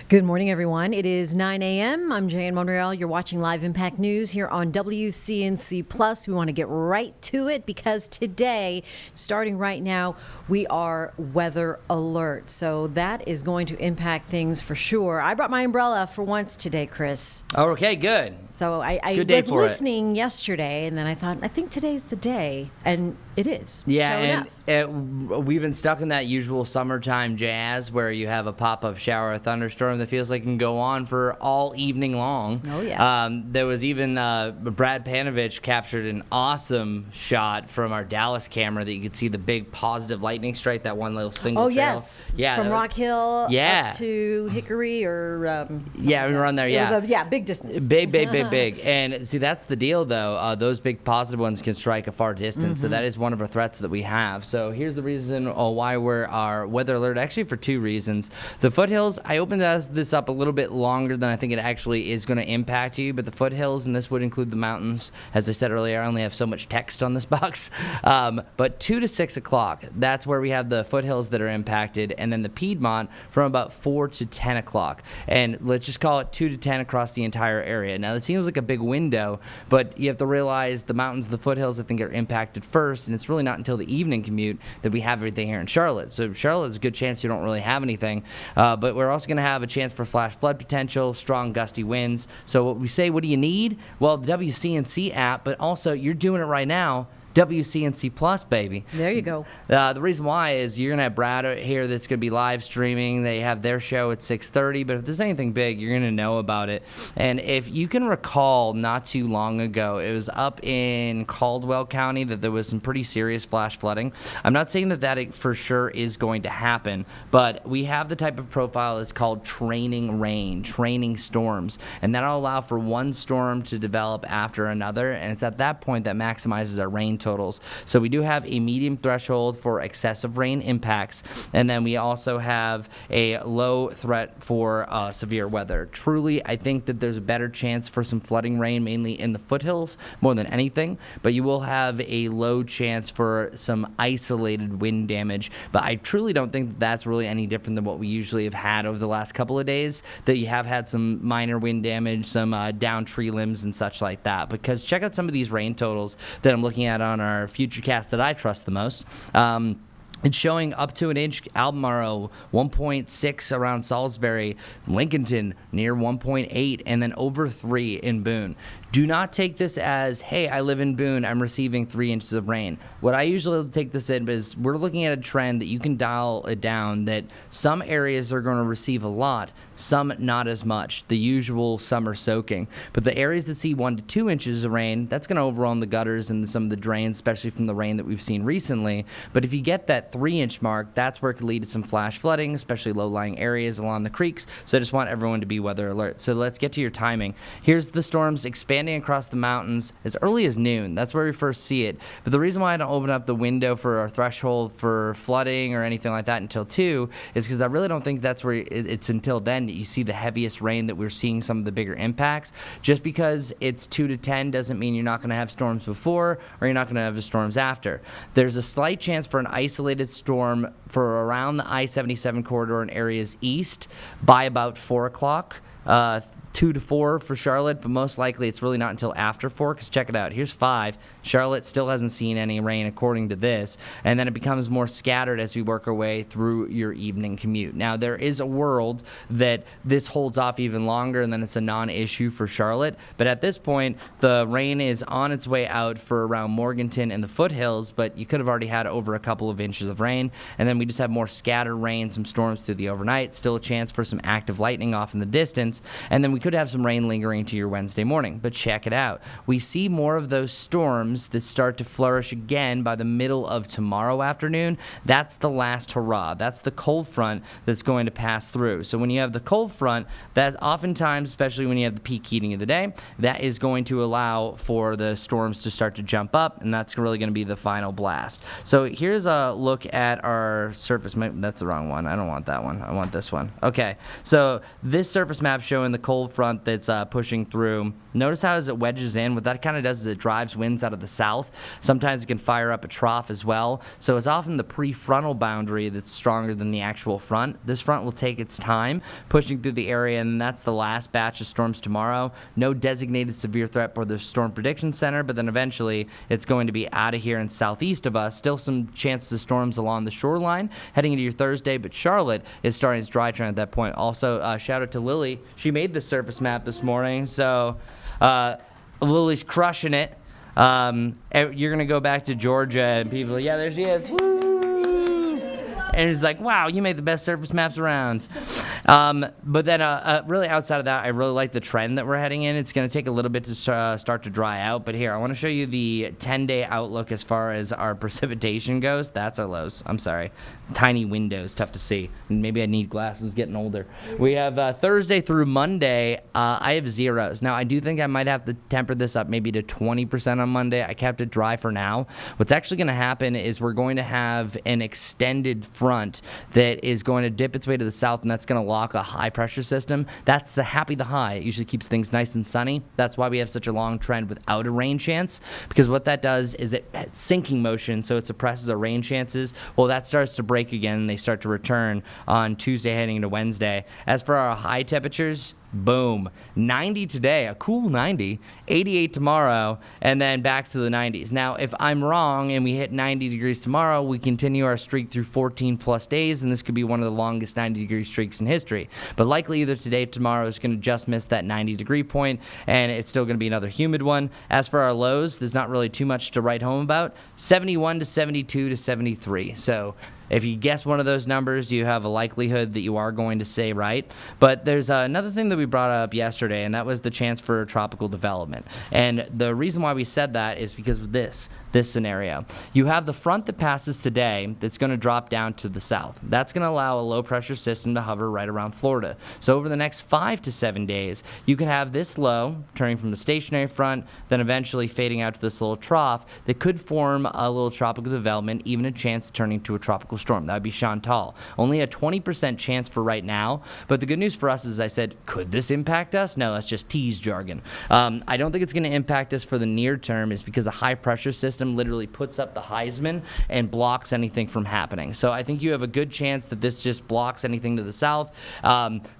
Good morning, everyone. It is 9 a.m. I'm Jan Monreal. You're watching Live Impact News here on WCNC Plus. We want to get right to it because today, starting right now, we are weather alert. So that is going to impact things for sure. I brought my umbrella for once today, Chris. Okay, good. So I was listening yesterday, and then I thought, I think today's the day, and it is. Yeah, and we've been stuck in that usual summertime jazz where you have a pop-up shower or thunderstorm that feels like it can go on for all evening long. Oh, yeah. There was even Brad Panovich captured an awesome shot from our Dallas camera that you could see the big positive lightning strike, that one little single trail. Yes. Yeah, from Rock Hill up to Hickory or yeah, we were on there, yeah. It was a big distance. Big. And see, that's the deal, though. Those big positive ones can strike a far distance, so that is one of our threats that we have. So here's the reason why we're our weather alert, actually for two reasons. The foothills, I opened this up a little bit longer than I think it actually is going to impact you, but the foothills, and this would include the mountains, as I said earlier, I only have so much text on this box, but 2 to 6 o'clock, that's where we have the foothills that are impacted, and then the Piedmont from about 4 to 10 o'clock. And let's just call it 2 to 10 across the entire area. Now, it seems like a big window, but you have to realize the mountains, the foothills, I think are impacted first, and it's really not until the evening commute that we have everything here in Charlotte. So Charlotte's a good chance you don't really have anything, but we're also going to have a chance for flash flood potential, strong gusty winds. So what we say, what do you need? Well, the WCNC app, but also you're doing it right now. WCNC Plus, baby. There you go. The reason why is you're going to have Brad here that's going to be live streaming. They have their show at 6:30, but if there's anything big, you're going to know about it. And if you can recall, not too long ago, it was up in Caldwell County that there was some pretty serious flash flooding. I'm not saying that for sure is going to happen, but we have the type of profile that's called training rain, training storms, and that'll allow for one storm to develop after another, and it's at that point that maximizes our rain totals. So we do have a medium threshold for excessive rain impacts, and then we also have a low threat for severe weather. Truly, I think that there's a better chance for some flooding rain, mainly in the foothills, more than anything, but you will have a low chance for some isolated wind damage. But I truly don't think that that's really any different than what we usually have had over the last couple of days, that you have had some minor wind damage, some down tree limbs and such like that. Because check out some of these rain totals that I'm looking at on our Futurecast that I trust the most. It's showing up to an inch Albemarle, 1.6 around Salisbury, Lincolnton near 1.8, and then over 3 in Boone. Do not take this as, hey, I live in Boone, I'm receiving 3 inches of rain. What I usually take this in is we're looking at a trend that you can dial it down, that some areas are going to receive a lot, some not as much, the usual summer soaking. But the areas that see 1 to 2 inches of rain, that's going to overrun the gutters and some of the drains, especially from the rain that we've seen recently. But if you get that 3-inch mark, that's where it could lead to some flash flooding, especially low-lying areas along the creeks. So I just want everyone to be weather alert. So let's get to your timing. Here's the storms expanding across the mountains as early as noon. That's where we first see it. But the reason why I don't open up the window for our threshold for flooding or anything like that until 2 is because I really don't think that's where it's until then that you see the heaviest rain, that we're seeing some of the bigger impacts. Just because it's 2 to 10 doesn't mean you're not going to have storms before or you're not going to have the storms after. There's a slight chance for an isolated storm for around the I-77 corridor in areas east by about 4 o'clock. 2 to 4 for Charlotte, but most likely it's really not until after 4, because check it out. Here's 5. Charlotte still hasn't seen any rain according to this, and then it becomes more scattered as we work our way through your evening commute. Now, there is a world that this holds off even longer, and then it's a non-issue for Charlotte, but at this point, the rain is on its way out for around Morganton and the foothills, but you could have already had over a couple of inches of rain, and then we just have more scattered rain, some storms through the overnight, still a chance for some active lightning off in the distance, and then we could have some rain lingering to your Wednesday morning. But check it out. We see more of those storms that start to flourish again by the middle of tomorrow afternoon. That's the last hurrah. That's the cold front that's going to pass through. So when you have the cold front, that's oftentimes, especially when you have the peak heating of the day, that is going to allow for the storms to start to jump up, and that's really going to be the final blast. So here's a look at our surface. That's the wrong one. I don't want that one. I want this one. Okay. So this surface map showing the cold front that's pushing through. Notice how as it wedges in, what that kind of does is it drives winds out of the south. Sometimes it can fire up a trough as well. So it's often the prefrontal boundary that's stronger than the actual front. This front will take its time pushing through the area, and that's the last batch of storms tomorrow. No designated severe threat for the Storm Prediction Center, but then eventually it's going to be out of here and southeast of us. Still some chances of storms along the shoreline heading into your Thursday, but Charlotte is starting its dry trend at that point. Also, shout out to Lily. She made the surface map this morning, so Lily's crushing it. You're going to go back to Georgia and people, yeah, there she is. Woo! And it's like, wow, you made the best surface maps around. But then really outside of that, I really like the trend that we're heading in. It's going to take a little bit to start to dry out. But here, I want to show you the 10-day outlook as far as our precipitation goes. That's our lows. I'm sorry. Tiny windows, tough to see. Maybe I need glasses getting older. We have Thursday through Monday. I have zeros. Now, I do think I might have to temper this up maybe to 20% on Monday. I kept it dry for now. What's actually going to happen is we're going to have an extended front that is going to dip its way to the south, and that's going to lock a high pressure system. That's the high. It usually keeps things nice and sunny. That's why we have such a long trend without a rain chance, because what that does is it sinking motion, so it suppresses our rain chances. Well, that starts to break again, and they start to return on Tuesday heading into Wednesday. As for our high temperatures, Boom. 90 today, a cool 90, 88 tomorrow, and then back to the 90s. Now, if I'm wrong and we hit 90 degrees tomorrow, we continue our streak through 14 plus days, and this could be one of the longest 90-degree streaks in history. But likely either today or tomorrow is going to just miss that 90-degree point, and it's still going to be another humid one. As for our lows, there's not really too much to write home about. 71 to 72 to 73. So if you guess one of those numbers, you have a likelihood that you are going to say right. But there's another thing that we brought up yesterday, and that was the chance for tropical development. And the reason why we said that is because of this scenario. You have the front that passes today that's going to drop down to the south. That's going to allow a low-pressure system to hover right around Florida. So over the next 5 to 7 days, you can have this low turning from the stationary front, then eventually fading out to this little trough that could form a little tropical development, even a chance of turning to a tropical storm. That would be Chantal. Only a 20% chance for right now, but the good news for us is, I said, could this impact us? No, that's just tease jargon. I don't think it's going to impact us for the near term, is because a high-pressure system literally puts up the Heisman and blocks anything from happening. So I think you have a good chance that this just blocks anything to the south.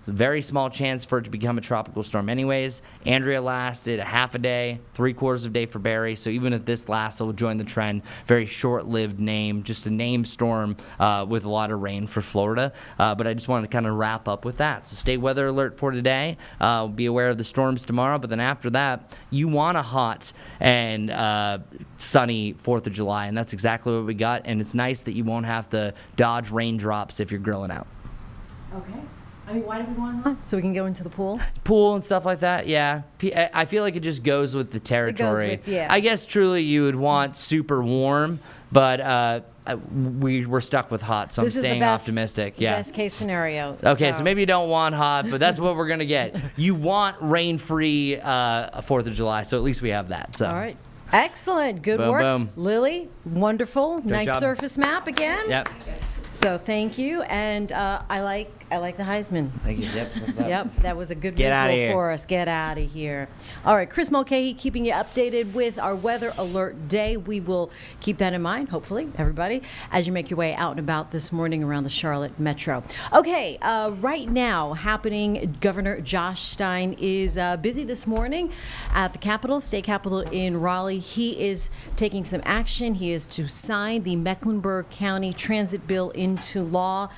Very small chance for it to become a tropical storm anyways. Andrea lasted a half a day, 3/4 of a day for Barry. So even if this lasts, it will join the trend. Very short-lived name, just a name storm with a lot of rain for Florida. But I just wanted to kind of wrap up with that. So state weather alert for today. Be aware of the storms tomorrow. But then after that, you want a hot and sunny 4th of July, and that's exactly what we got. And it's nice that you won't have to dodge raindrops if you're grilling out. Okay. I mean, why do we want hot? So we can go into the pool? Pool and stuff like that, yeah. I feel like it just goes with the territory. It goes with, yeah. I guess truly you would want super warm, but we were stuck with hot, so I'm staying optimistic. Yeah. Best case scenario. Okay, so maybe you don't want hot, but that's what we're going to get. You want rain-free 4th of July, so at least we have that. So. All right. Excellent. Good Boom, work. boom. Lily, wonderful. Great Nice job. surface map again. Yep. So thank you. And I like the Heisman. Thank you. Yep. Yep, that was a good Get outta visual here. for us. Get out of here. All right, Chris Mulcahy keeping you updated with our weather alert day. We will keep that in mind, hopefully, everybody, as you make your way out and about this morning around the Charlotte Metro. Okay, right now happening, Governor Josh Stein is busy this morning at the Capitol, State Capitol in Raleigh. He is taking some action. He is to sign the Mecklenburg County Transit Bill into law.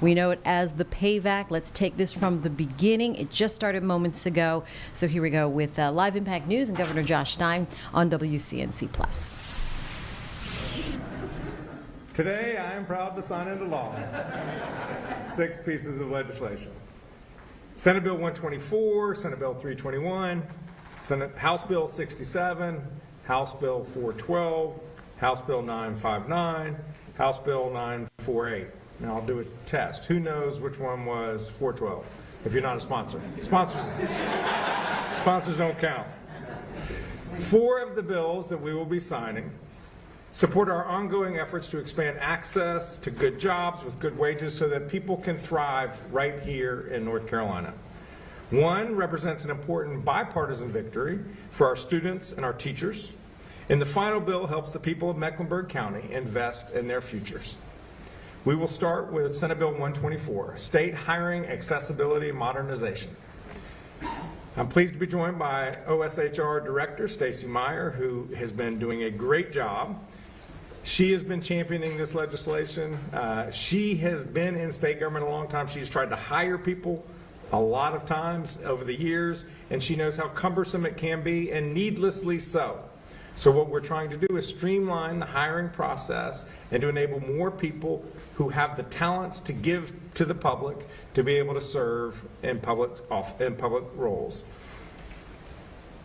We know it as the PAVAC. Let's take this from the beginning. It just started moments ago. So here we go with Live Impact News and Governor Josh Stein on WCNC Plus. Today, I am proud to sign into law 6 pieces of legislation. Senate Bill 124, Senate Bill 321, House Bill 67, House Bill 412, House Bill 959, House Bill 948. Now I'll do a test. Who knows which one was 412? If you're not a sponsor. Sponsors don't count. 4 of the bills that we will be signing support our ongoing efforts to expand access to good jobs with good wages so that people can thrive right here in North Carolina. 1 represents an important bipartisan victory for our students and our teachers. And the final bill helps the people of Mecklenburg County invest in their futures. We will start with Senate Bill 124, State Hiring Accessibility Modernization. I'm pleased to be joined by OSHR Director Stacy Meyer, who has been doing a great job. She has been championing this legislation. She has been in state government a long time. She's tried to hire people a lot of times over the years, and she knows how cumbersome it can be, and needlessly so. So what we're trying to do is streamline the hiring process and to enable more people who have the talents to give to the public to be able to serve in public roles.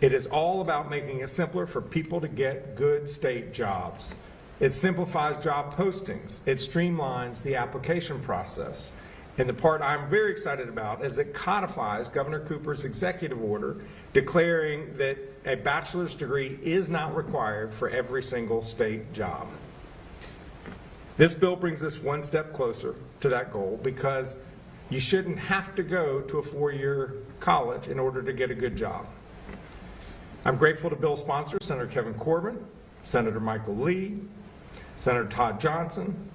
It is all about making it simpler for people to get good state jobs. It simplifies job postings. It streamlines the application process. And the part I'm very excited about is it codifies Governor Cooper's executive order declaring that a bachelor's degree is not required for every single state job. This bill brings us one step closer to that goal because you shouldn't have to go to a 4-year college in order to get a good job. I'm grateful to bill sponsors Senator Kevin Corbin, Senator Michael Lee, Senator Todd Johnson,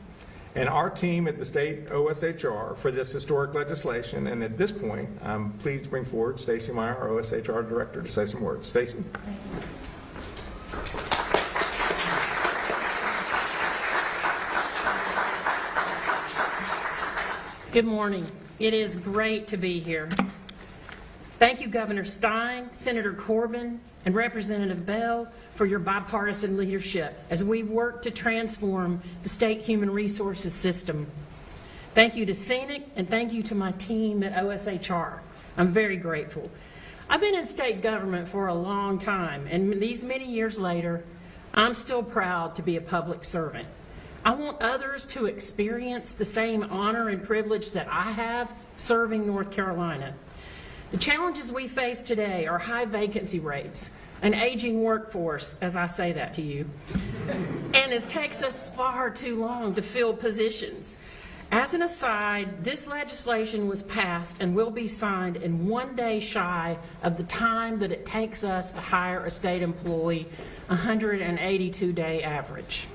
and our team at the state OSHR for this historic legislation. And at this point, I'm pleased to bring forward Stacy Meyer, our OSHR director, to say some words. Stacy. Good morning. It is great to be here. Thank you, Governor Stein, Senator Corbin, and Representative Bell for your bipartisan leadership as we work to transform the state human resources system. Thank you to Scenic, and thank you to my team at OSHR. I'm very grateful. I've been in state government for a long time, and these many years later, I'm still proud to be a public servant. I want others to experience the same honor and privilege that I have serving North Carolina. The challenges we face today are high vacancy rates, an aging workforce, as I say that to you, and it takes us far too long to fill positions. As an aside, this legislation was passed and will be signed in 1 day shy of the time that it takes us to hire a state employee, 182-day average.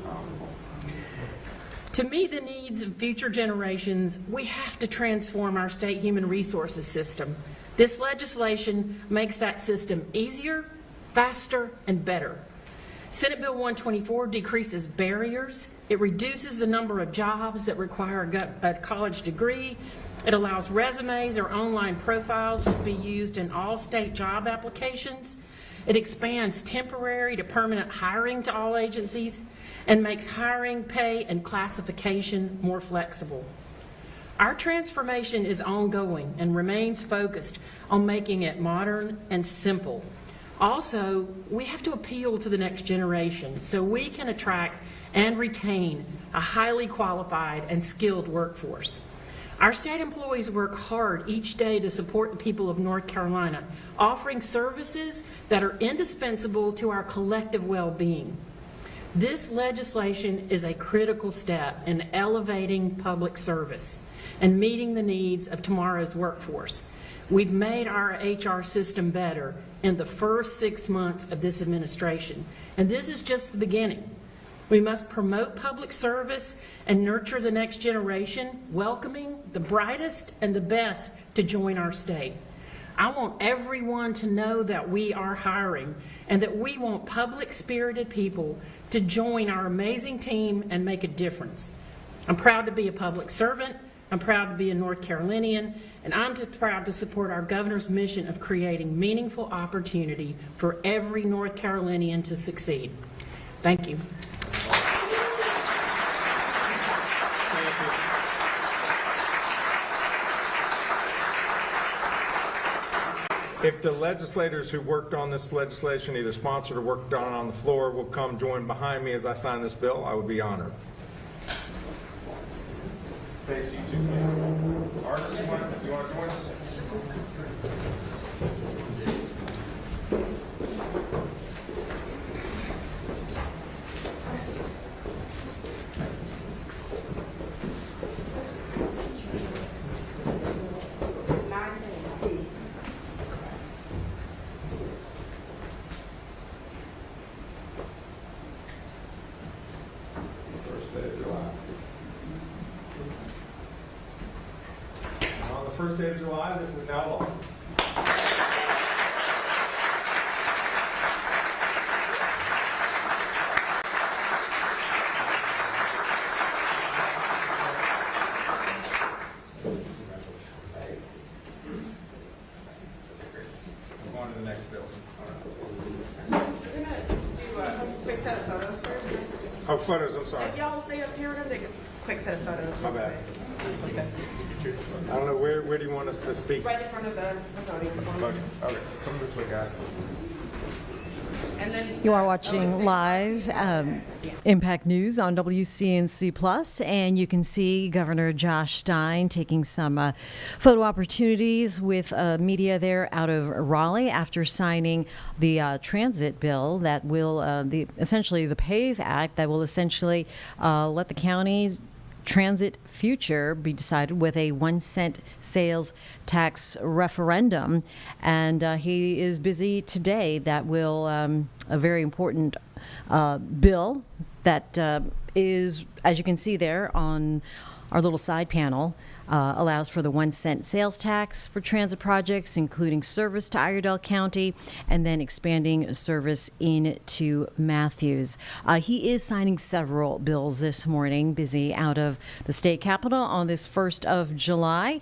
To meet the needs of future generations, we have to transform our state human resources system. This legislation makes that system easier, faster, and better. Senate Bill 124 decreases barriers. It reduces the number of jobs that require a college degree. It allows resumes or online profiles to be used in all state job applications. It expands temporary to permanent hiring to all agencies and makes hiring, pay, and classification more flexible. Our transformation is ongoing and remains focused on making it modern and simple. Also, we have to appeal to the next generation so we can attract and retain a highly qualified and skilled workforce. Our state employees work hard each day to support the people of North Carolina, offering services that are indispensable to our collective well-being. This legislation is a critical step in elevating public service and meeting the needs of tomorrow's workforce. We've made our HR system better in the first 6 months of this administration, and this is just the beginning. We must promote public service and nurture the next generation, welcoming the brightest and the best to join our state. I want everyone to know that we are hiring and that we want public-spirited people to join our amazing team and make a difference. I'm proud to be a public servant, I'm proud to be a North Carolinian, and I'm proud to support our governor's mission of creating meaningful opportunity for every North Carolinian to succeed. Thank you. If the legislators who worked on this legislation, either sponsored or worked on the floor, will come join behind me as I sign this bill, I would be honored. Stacey, you two. Artis, you want to join us? First day of July, this is now law. We're on to the next bill. We're going to do a quick set of photos first. Oh, photos, I'm sorry. If y'all will stay up here, we're going to take a quick set of photos. My bad. I don't know, where do you want us to speak? Right in front of the podium. Okay, come this way, guys. And then You are watching live Impact News on WCNC Plus, and you can see Governor Josh Stein taking some photo opportunities with media there out of Raleigh after signing the transit bill that will, essentially the PAVE Act that will essentially let the counties transit future be decided with a 1-cent sales tax referendum. And he is busy today. That will, a very important bill that is, as you can see there on our little side panel, allows for the 1 cent sales tax for transit projects, including service to Iredell County, and then expanding service into Matthews. He is signing several bills this morning, busy out of the state capitol on this 1st of July.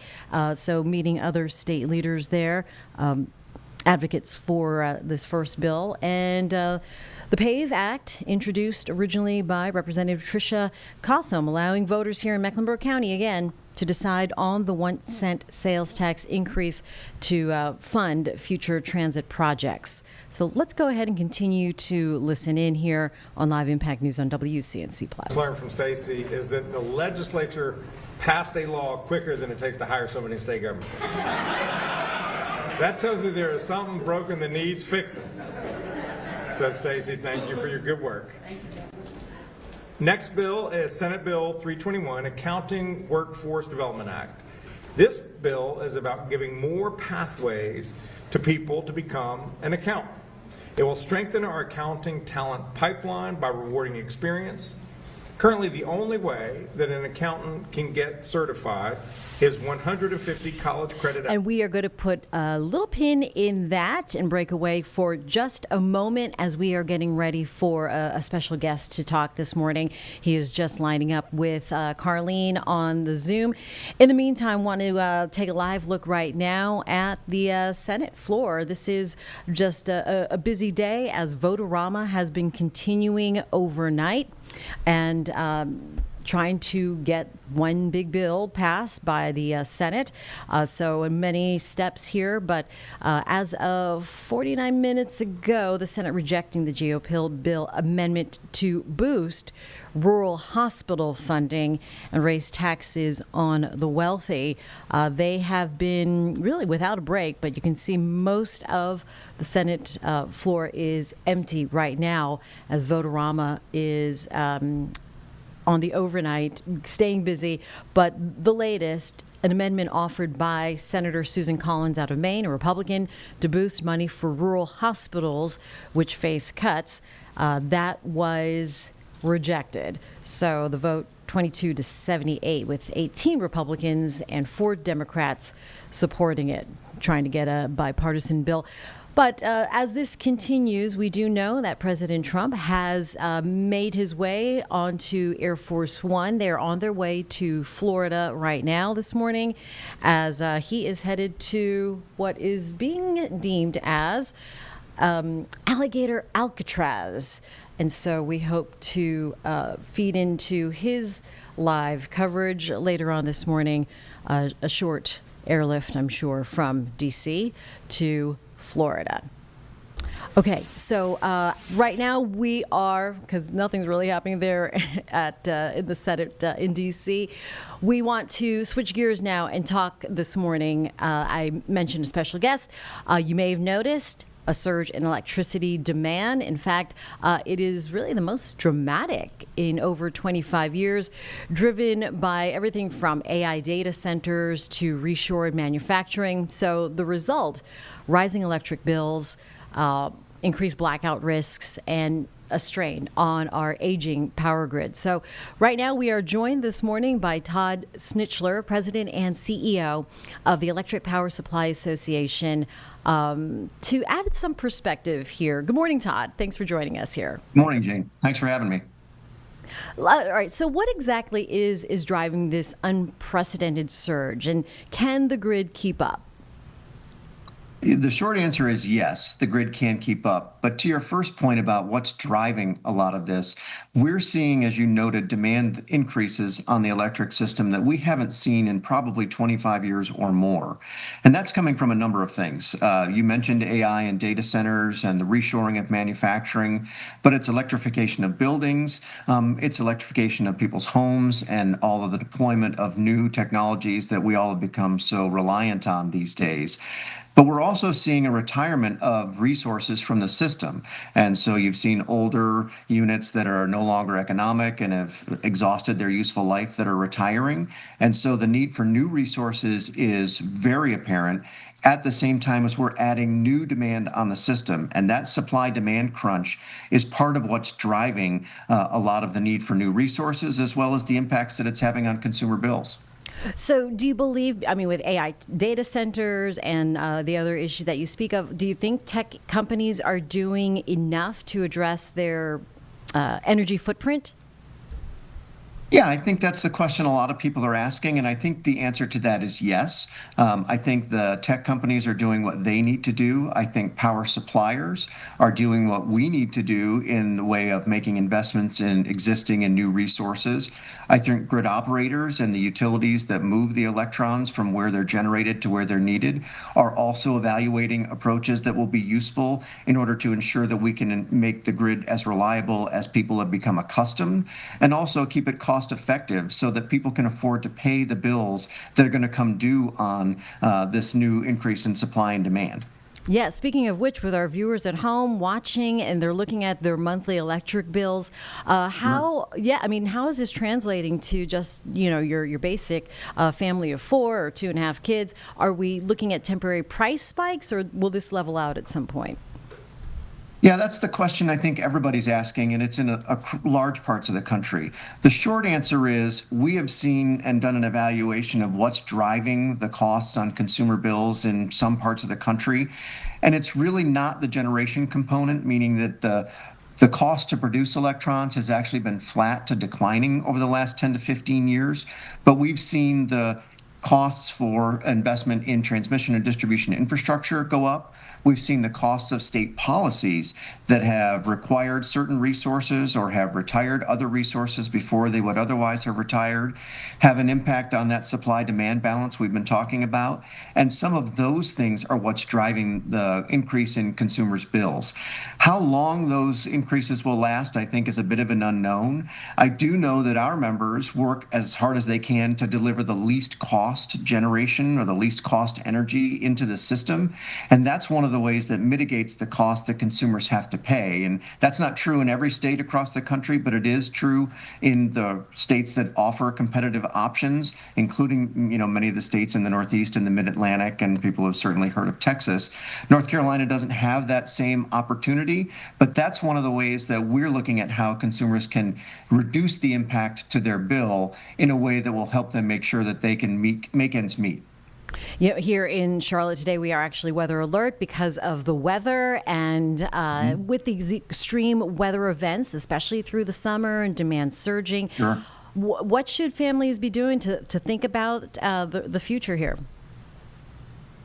So meeting other state leaders there, advocates for this first bill. And the PAVE Act, introduced originally by Representative Tricia Cotham, allowing voters here in Mecklenburg County, again, to decide on the 1 cent sales tax increase to fund future transit projects. So let's go ahead and continue to listen in here on Live Impact News on WCNC+. Learned from Stacy is that the legislature passed a law quicker than it takes to hire somebody in state government. That tells me there is something broken that needs fixing. So Stacy, thank you for your good work. Next bill is Senate Bill 321, Accounting Workforce Development Act. This bill is about giving more pathways to people to become an accountant. It will strengthen our accounting talent pipeline by rewarding experience. Currently, the only way that an accountant can get certified is 150 college credit hours. And we are going to put a little pin in that and break away for just a moment as we are getting ready for a special guest to talk this morning. He is just lining up with Carlene on the Zoom. In the meantime, want to take a live look right now at the Senate floor. This is just a busy day as Votorama has been continuing overnight and trying to get one big bill passed by the Senate. So many steps here, but as of 49 minutes ago, the Senate rejecting the GOP bill amendment to boost rural hospital funding and raise taxes on the wealthy. They have been really without a break, but you can see most of the Senate floor is empty right now as Votorama is on the overnight, staying busy. But the latest, an amendment offered by Senator Susan Collins out of Maine, a Republican, to boost money for rural hospitals, which face cuts, that was rejected. So the vote 22-78 with 18 Republicans and 4 Democrats supporting it, trying to get a bipartisan bill. But as this continues, we do know that President Trump has made his way onto Air Force One. They're on their way to Florida right now this morning as he is headed to what is being deemed as Alligator Alcatraz. And so we hope to feed into his live coverage later on this morning, a short airlift, I'm sure, from D.C. to Florida. Okay, so right now we are, because nothing's really happening there at in the Senate in D.C., we want to switch gears now and talk this morning. I mentioned a special guest. You may have noticed a surge in electricity demand. In fact, it is really the most dramatic in over 25 years, driven by everything from AI data centers to reshored manufacturing. So the result, rising electric bills, increased blackout risks, and a strain on our aging power grid. So right now we are joined this morning by Todd Snitchler, President and CEO of the Electric Power Supply Association, to add some perspective here. Good morning, Todd. Thanks for joining us here. Good morning, Jane. Thanks for having me. All right. So what exactly is driving this unprecedented surge, and can the grid keep up? The short answer is yes, the grid can keep up. But to your first point about what's driving a lot of this, we're seeing, as you noted, demand increases on the electric system that we haven't seen in probably 25 years or more. And that's coming from a number of things. You mentioned AI and data centers and the reshoring of manufacturing, but it's electrification of buildings, it's electrification of people's homes, and all of the deployment of new technologies that we all have become so reliant on these days. But we're also seeing a retirement of resources from the system. And so you've seen older units that are no longer economic and have exhausted their useful life that are retiring. And so the need for new resources is very apparent at the same time as we're adding new demand on the system. And that supply demand crunch is part of what's driving a lot of the need for new resources, as well as the impacts that it's having on consumer bills. So, do you believe, I mean, with AI data centers and the other issues that you speak of, do you think tech companies are doing enough to address their energy footprint? Yeah, I think that's the question a lot of people are asking, and I think the answer to that is yes. I think the tech companies are doing what they need to do. I think power suppliers are doing what we need to do in the way of making investments in existing and new resources. I think grid operators and the utilities that move the electrons from where they're generated to where they're needed are also evaluating approaches that will be useful in order to ensure that we can make the grid as reliable as people have become accustomed, and also keep it cost effective so that people can afford to pay the bills that are going to come due on this new increase in supply and demand. Yeah, speaking of which, with our viewers at home watching and they're looking at their monthly electric bills, how is this translating to just, your basic family of 4 or 2.5 kids? Are we looking at temporary price spikes, or will this level out at some point? Yeah, that's the question I think everybody's asking, and it's in large parts of the country. The short answer is we have seen and done an evaluation of what's driving the costs on consumer bills in some parts of the country, and it's really not the generation component, meaning that the cost to produce electrons has actually been flat to declining over the last 10 to 15 years, but we've seen the costs for investment in transmission and distribution infrastructure go up. We've seen the costs of state policies that have required certain resources or have retired other resources before they would otherwise have retired have an impact on that supply-demand balance we've been talking about. And some of those things are what's driving the increase in consumers' bills. How long those increases will last, I think, is a bit of an unknown. I do know that our members work as hard as they can to deliver the least cost generation or the least cost energy into the system. And that's one of the ways that mitigates the cost that consumers have to pay. And that's not true in every state across the country, but it is true in the states that offer competitive options, including, many of the states in the Northeast and the Mid-Atlantic, and people have certainly heard of Texas. North Carolina doesn't have that same opportunity, but that's one of the ways that we're looking at how consumers can reduce the impact to their bill in a way that will help them make sure that they can make ends meet. Here in Charlotte today, we are actually weather alert because of the weather and with these extreme weather events, especially through the summer and demand surging. Sure. What should families be doing to think about the future here?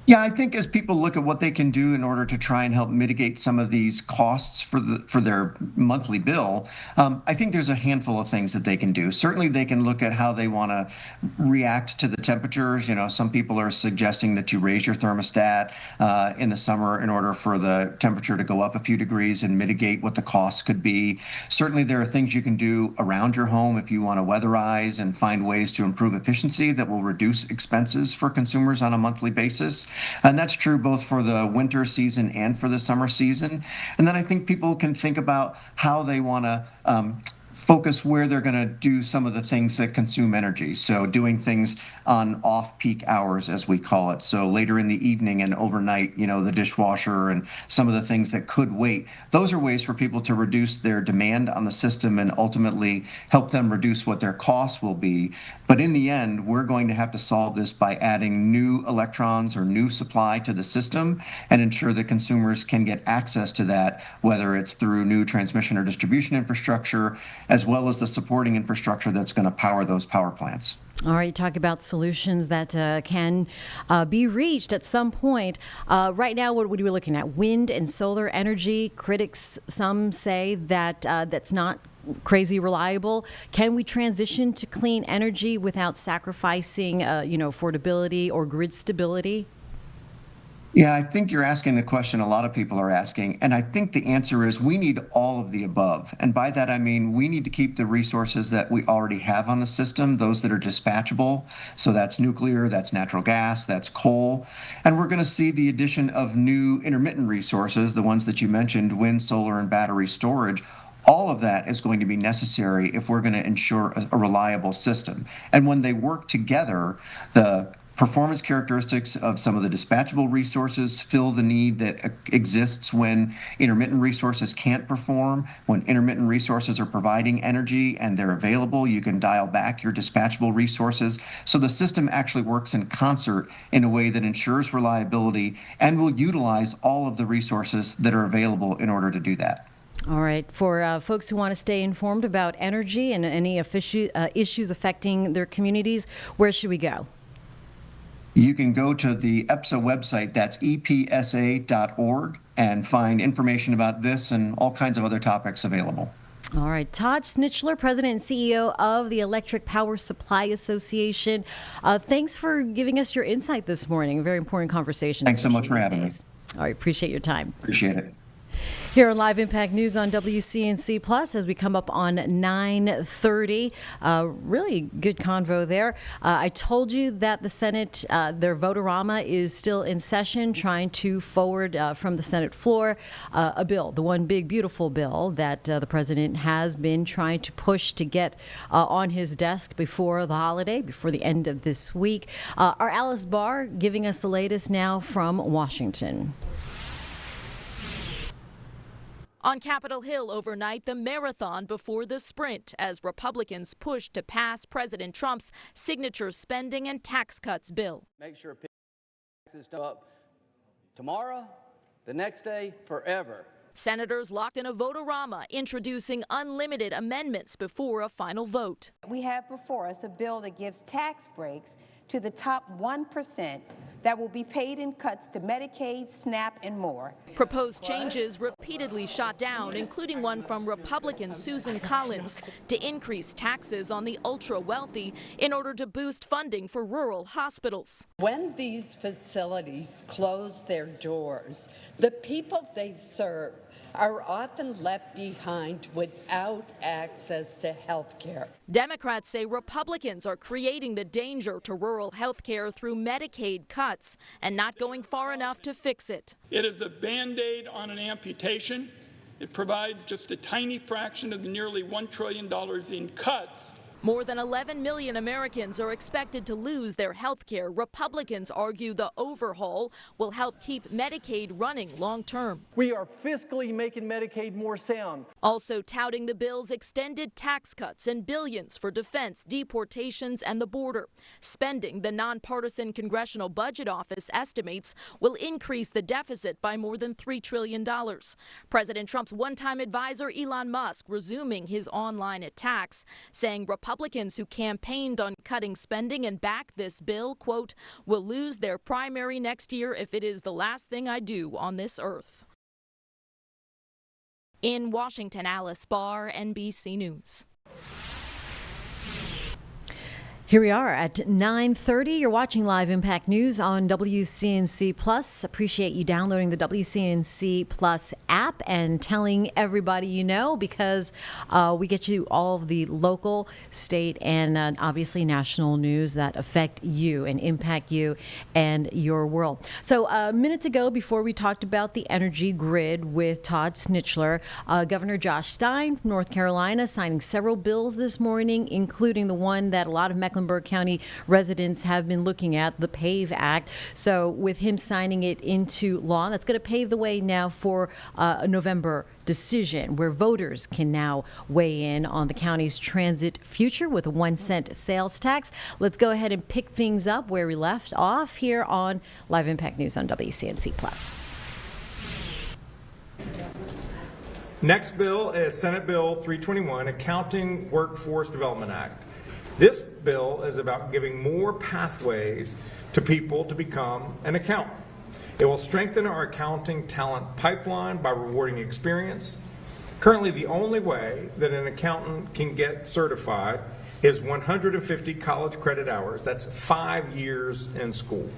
Yeah, I think as people look at what they can do in order to try and help mitigate some of these costs for their monthly bill, I think there's a handful of things that they can do. Certainly, they can look at how they want to react to the temperatures. Some people are suggesting that you raise your thermostat in the summer in order for the temperature to go up a few degrees and mitigate what the costs could be. Certainly, there are things you can do around your home if you want to weatherize and find ways to improve efficiency that will reduce expenses for consumers on a monthly basis. And that's true both for the winter season and for the summer season. And then I think people can think about how they want to focus where they're going to do some of the things that consume energy. So doing things on off-peak hours, as we call it. So later in the evening and overnight, the dishwasher and some of the things that could wait. Those are ways for people to reduce their demand on the system and ultimately help them reduce what their costs will be. But in the end, we're going to have to solve this by adding new electrons or new supply to the system and ensure that consumers can get access to that, whether it's through new transmission or distribution infrastructure, as well as the supporting infrastructure that's going to power those power plants. All right, you talk about solutions that can be reached at some point. Right now, what are we looking at? Wind and solar energy. Critics, some say that that's not crazy reliable. Can we transition to clean energy without sacrificing, affordability or grid stability? Yeah, I think you're asking the question a lot of people are asking, and I think the answer is we need all of the above. And by that, I mean we need to keep the resources that we already have on the system, those that are dispatchable. So that's nuclear, that's natural gas, that's coal. And we're going to see the addition of new intermittent resources, the ones that you mentioned, wind, solar, and battery storage. All of that is going to be necessary if we're going to ensure a reliable system. And when they work together, the performance characteristics of some of the dispatchable resources fill the need that exists when intermittent resources can't perform. When intermittent resources are providing energy and they're available, you can dial back your dispatchable resources. So the system actually works in concert in a way that ensures reliability and will utilize all of the resources that are available in order to do that. All right. For folks who want to stay informed about energy and any issues affecting their communities, where should we go? You can go to the EPSA website, that's epsa.org, and find information about this and all kinds of other topics available. All right. Todd Snitchler, President and CEO of the Electric Power Supply Association. Thanks for giving us your insight this morning. A very important conversation. Thanks so much for having me. All right. Appreciate your time. Appreciate it. Here on Live Impact News on WCNC Plus, as we come up on 9:30, really good convo there. I told you that the Senate, their vote-a-rama is still in session, trying to forward from the Senate floor a bill, the one big beautiful bill that the president has been trying to push to get on his desk before the holiday, before the end of this week. Our Alice Barr giving us the latest now from Washington. On Capitol Hill overnight, the marathon before the sprint as Republicans push to pass President Trump's signature spending and tax cuts bill. Make sure taxes up tomorrow, the next day, forever. Senators locked in a vote-a-rama, introducing unlimited amendments before a final vote. We have before us a bill that gives tax breaks to the top 1% that will be paid in cuts to Medicaid, SNAP, and more. Proposed changes repeatedly shot down, including one from Republican Susan Collins, to increase taxes on the ultra-wealthy in order to boost funding for rural hospitals. When these facilities close their doors, the people they serve are often left behind without access to health care. Democrats say Republicans are creating the danger to rural health care through Medicaid cuts and not going far enough to fix it. It is a Band-Aid on an amputation. It provides just a tiny fraction of the nearly $1 trillion in cuts. More than 11 million Americans are expected to lose their health care. Republicans argue the overhaul will help keep Medicaid running long term. We are fiscally making Medicaid more sound. Also touting the bill's extended tax cuts and billions for defense, deportations, and the border. Spending the nonpartisan Congressional Budget Office estimates will increase the deficit by more than $3 trillion. President Trump's one-time advisor Elon Musk resuming his online attacks, saying Republicans who campaigned on cutting spending and backed this bill, quote, will lose their primary next year if it is the last thing I do on this earth. In Washington, Alice Barr, NBC News. Here we are at 9:30. You're watching Live Impact News on WCNC Plus. Appreciate you downloading the WCNC Plus app and telling everybody you know, because we get you all of the local, state, and obviously national news that affect you and impact you and your world. So minutes ago, before we talked about the energy grid with Todd Snitchler, Governor Josh Stein from North Carolina signing several bills this morning, including the one that a lot of Mecklenburg County residents have been looking at, the PAVE Act. So with him signing it into law, that's going to pave the way now for a November decision where voters can now weigh in on the county's transit future with a 1-cent sales tax. Let's go ahead and pick things up where we left off here on Live Impact News on WCNC Plus. Next bill is Senate Bill 321, Accounting Workforce Development Act. This bill is about giving more pathways to people to become an accountant. It will strengthen our accounting talent pipeline by rewarding experience. Currently, the only way that an accountant can get certified is 150 college credit hours. That's 5 years in school.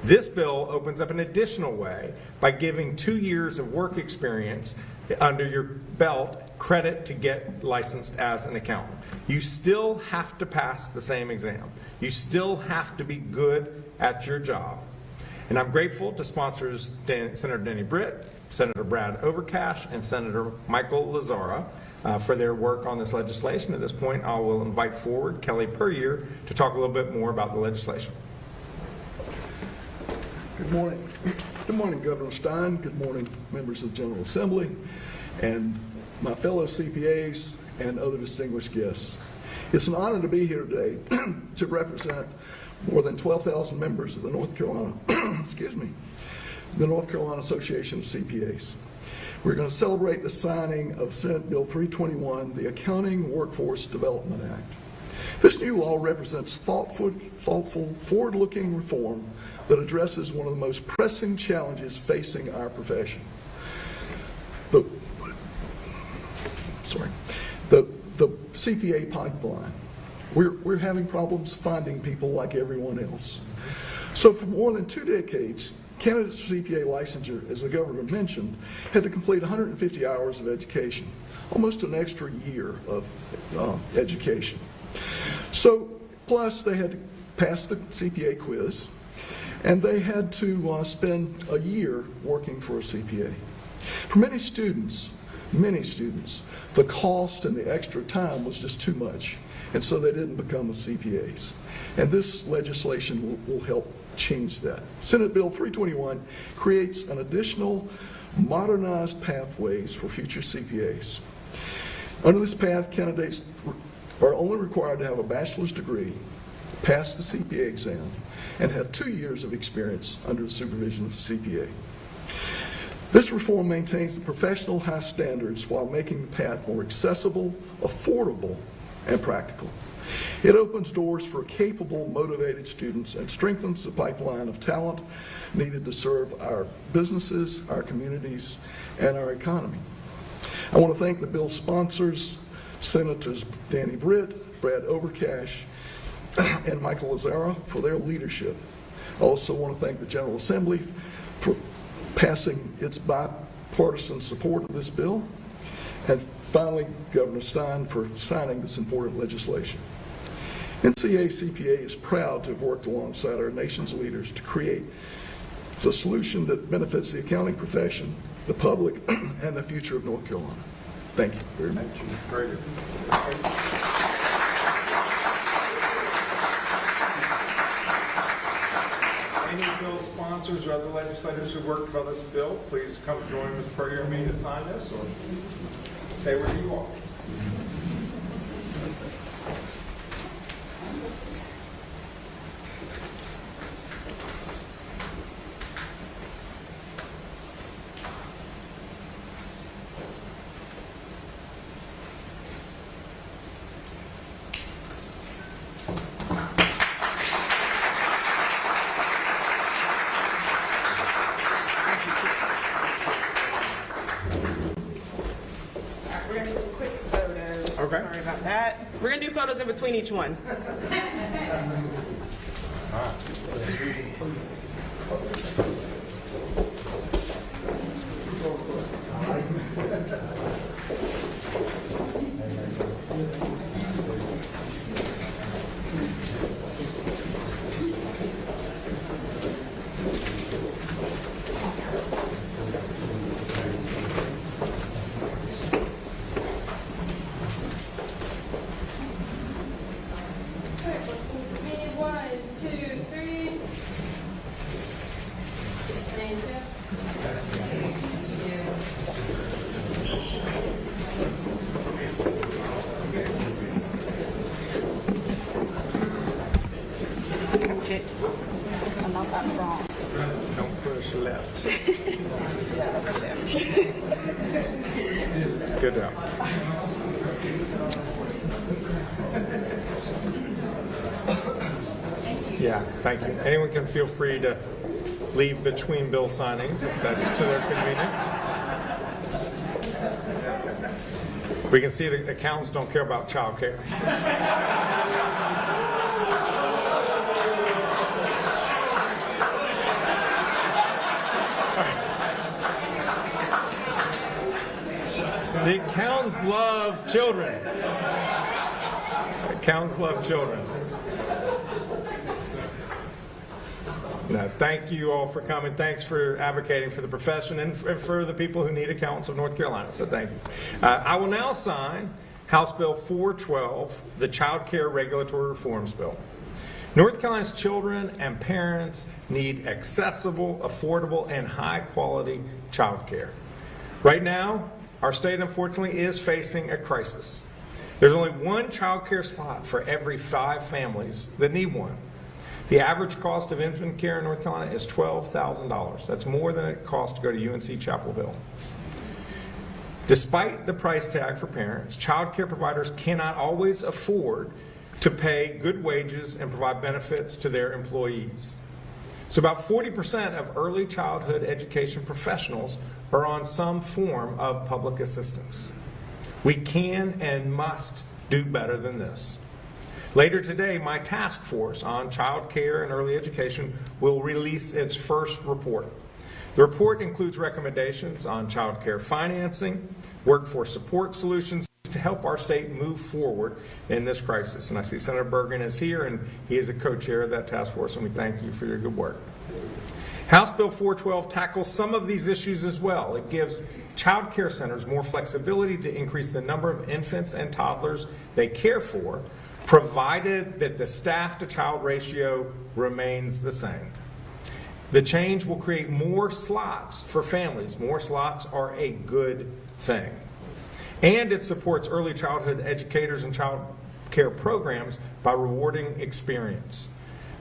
This bill opens up an additional way by giving 2 years of work experience under your belt credit to get licensed as an accountant. You still have to pass the same exam. You still have to be good at your job. And I'm grateful to sponsors Senator Danny Britt, Senator Brad Overcash, and Senator Michael Lazzara for their work on this legislation. At this point, I will invite forward Kelly Puryear to talk a little bit more about the legislation. Good morning. Good morning, Governor Stein. Good morning, members of the General Assembly, and my fellow CPAs and other distinguished guests. It's an honor to be here today to represent more than 12,000 members of the North Carolina, the North Carolina Association of CPAs. We're going to celebrate the signing of Senate Bill 321, the Accounting Workforce Development Act. This new law represents thoughtful, forward-looking reform that addresses one of the most pressing challenges facing our profession. The CPA pipeline. We're having problems finding people like everyone else. So for more than 2 decades, candidates for CPA licensure, as the governor mentioned, had to complete 150 hours of education, almost an extra year of education. So, plus they had to pass the CPA quiz, and they had to spend a year working for a CPA. For many students, the cost and the extra time was just too much, and so they didn't become CPAs. And this legislation will help change that. Senate Bill 321 creates an additional modernized pathways for future CPAs. Under this path, candidates are only required to have a bachelor's degree, pass the CPA exam, and have 2 years of experience under the supervision of the CPA. This reform maintains the professional high standards while making the path more accessible, affordable, and practical. It opens doors for capable, motivated students and strengthens the pipeline of talent needed to serve our businesses, our communities, and our economy. I want to thank the bill's sponsors, Senators Danny Britt, Brad Overcash, and Michael Lazzara for their leadership. I also want to thank the General Assembly for passing its bipartisan support of this bill, and finally, Governor Stein for signing this important legislation. NCAA-CPA is proud to have worked alongside our nation's leaders to create a solution that benefits the accounting profession, the public, and the future of North Carolina. Thank you very much. Very good. Any bill sponsors or other legislators who worked on this bill, please come join Ms. Puryear and me to sign this, or stay where you are. Sorry about that. We're going to do photos in between each one. I'm not that strong. Don't push left. Yeah, that's a sandwich. Good job. Yeah, thank you. Anyone can feel free to leave between bill signings if that's to their convenience. We can see the accountants don't care about child care. The accountants love children. Accountants love children. No, thank you all for coming. Thanks for advocating for the profession and for the people who need accountants of North Carolina. So thank you. I will now sign House Bill 412, the Child Care Regulatory Reforms Bill. North Carolina's children and parents need accessible, affordable, and high-quality child care. Right now, our state, unfortunately, is facing a crisis. There's only one child care slot for every 5 families that need one. The average cost of infant care in North Carolina is $12,000. That's more than it costs to go to UNC Chapelville. Despite the price tag for parents, child care providers cannot always afford to pay good wages and provide benefits to their employees. So about 40% of early childhood education professionals are on some form of public assistance. We can and must do better than this. Later today, my task force on child care and early education will release its first report. The report includes recommendations on child care financing, workforce support solutions to help our state move forward in this crisis. And I see Senator Bergen is here, and he is a co-chair of that task force, and we thank you for your good work. House Bill 412 tackles some of these issues as well. It gives child care centers more flexibility to increase the number of infants and toddlers they care for, provided that the staff-to-child ratio remains the same. The change will create more slots for families. More slots are a good thing. And it supports early childhood educators and child care programs by rewarding experience.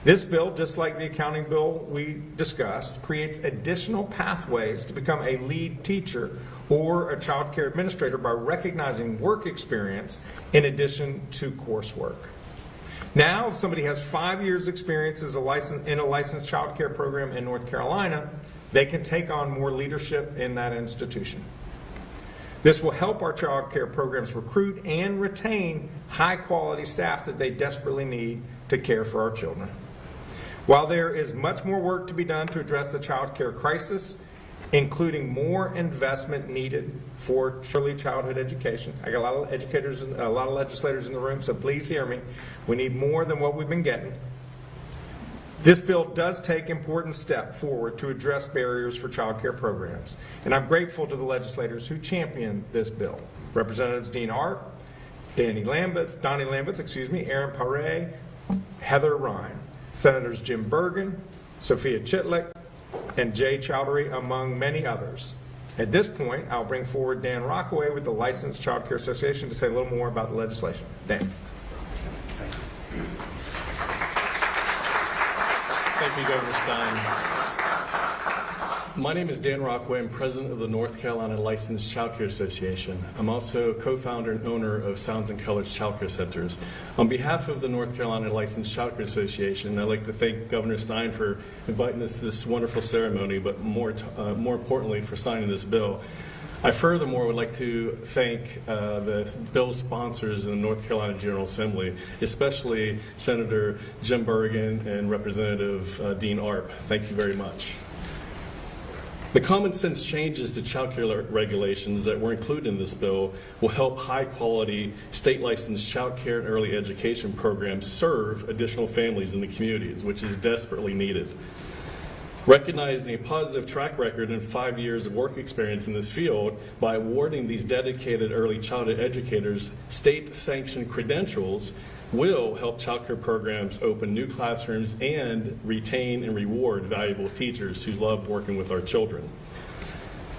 This bill, just like the accounting bill we discussed, creates additional pathways to become a lead teacher or a child care administrator by recognizing work experience in addition to coursework. Now, if somebody has 5 years experience as in a licensed child care program in North Carolina, they can take on more leadership in that institution. This will help our child care programs recruit and retain high-quality staff that they desperately need to care for our children. While there is much more work to be done to address the child care crisis, including more investment needed for early childhood education. I got a lot of educators, a lot of legislators in the room, so please hear me. We need more than what we've been getting. This bill does take important steps forward to address barriers for child care programs, and I'm grateful to the legislators who championed this bill. Representatives Dean Arp, Donnie Lambeth, Aaron Paré, Heather Ryan, Senators Jim Bergen, Sophia Chitlick, and Jay Chowdhury, among many others. At this point, I'll bring forward Dan Rockaway with the Licensed Child Care Association to say a little more about the legislation. Dan. Thank you, Governor Stein. My name is Dan Rockaway. I'm president of the North Carolina Licensed Child Care Association. I'm also co-founder and owner of Sounds and Colors Child Care Centers. On behalf of the North Carolina Licensed Child Care Association, I'd like to thank Governor Stein for inviting us to this wonderful ceremony, but more importantly, for signing this bill. I furthermore would like to thank the bill sponsors in the North Carolina General Assembly, especially Senator Jim Bergen and Representative Dean Arp. Thank you very much. The common sense changes to child care regulations that were included in this bill will help high-quality state-licensed child care and early education programs serve additional families in the communities, which is desperately needed. Recognizing a positive track record and 5 years of work experience in this field by awarding these dedicated early childhood educators state-sanctioned credentials will help child care programs open new classrooms and retain and reward valuable teachers who love working with our children.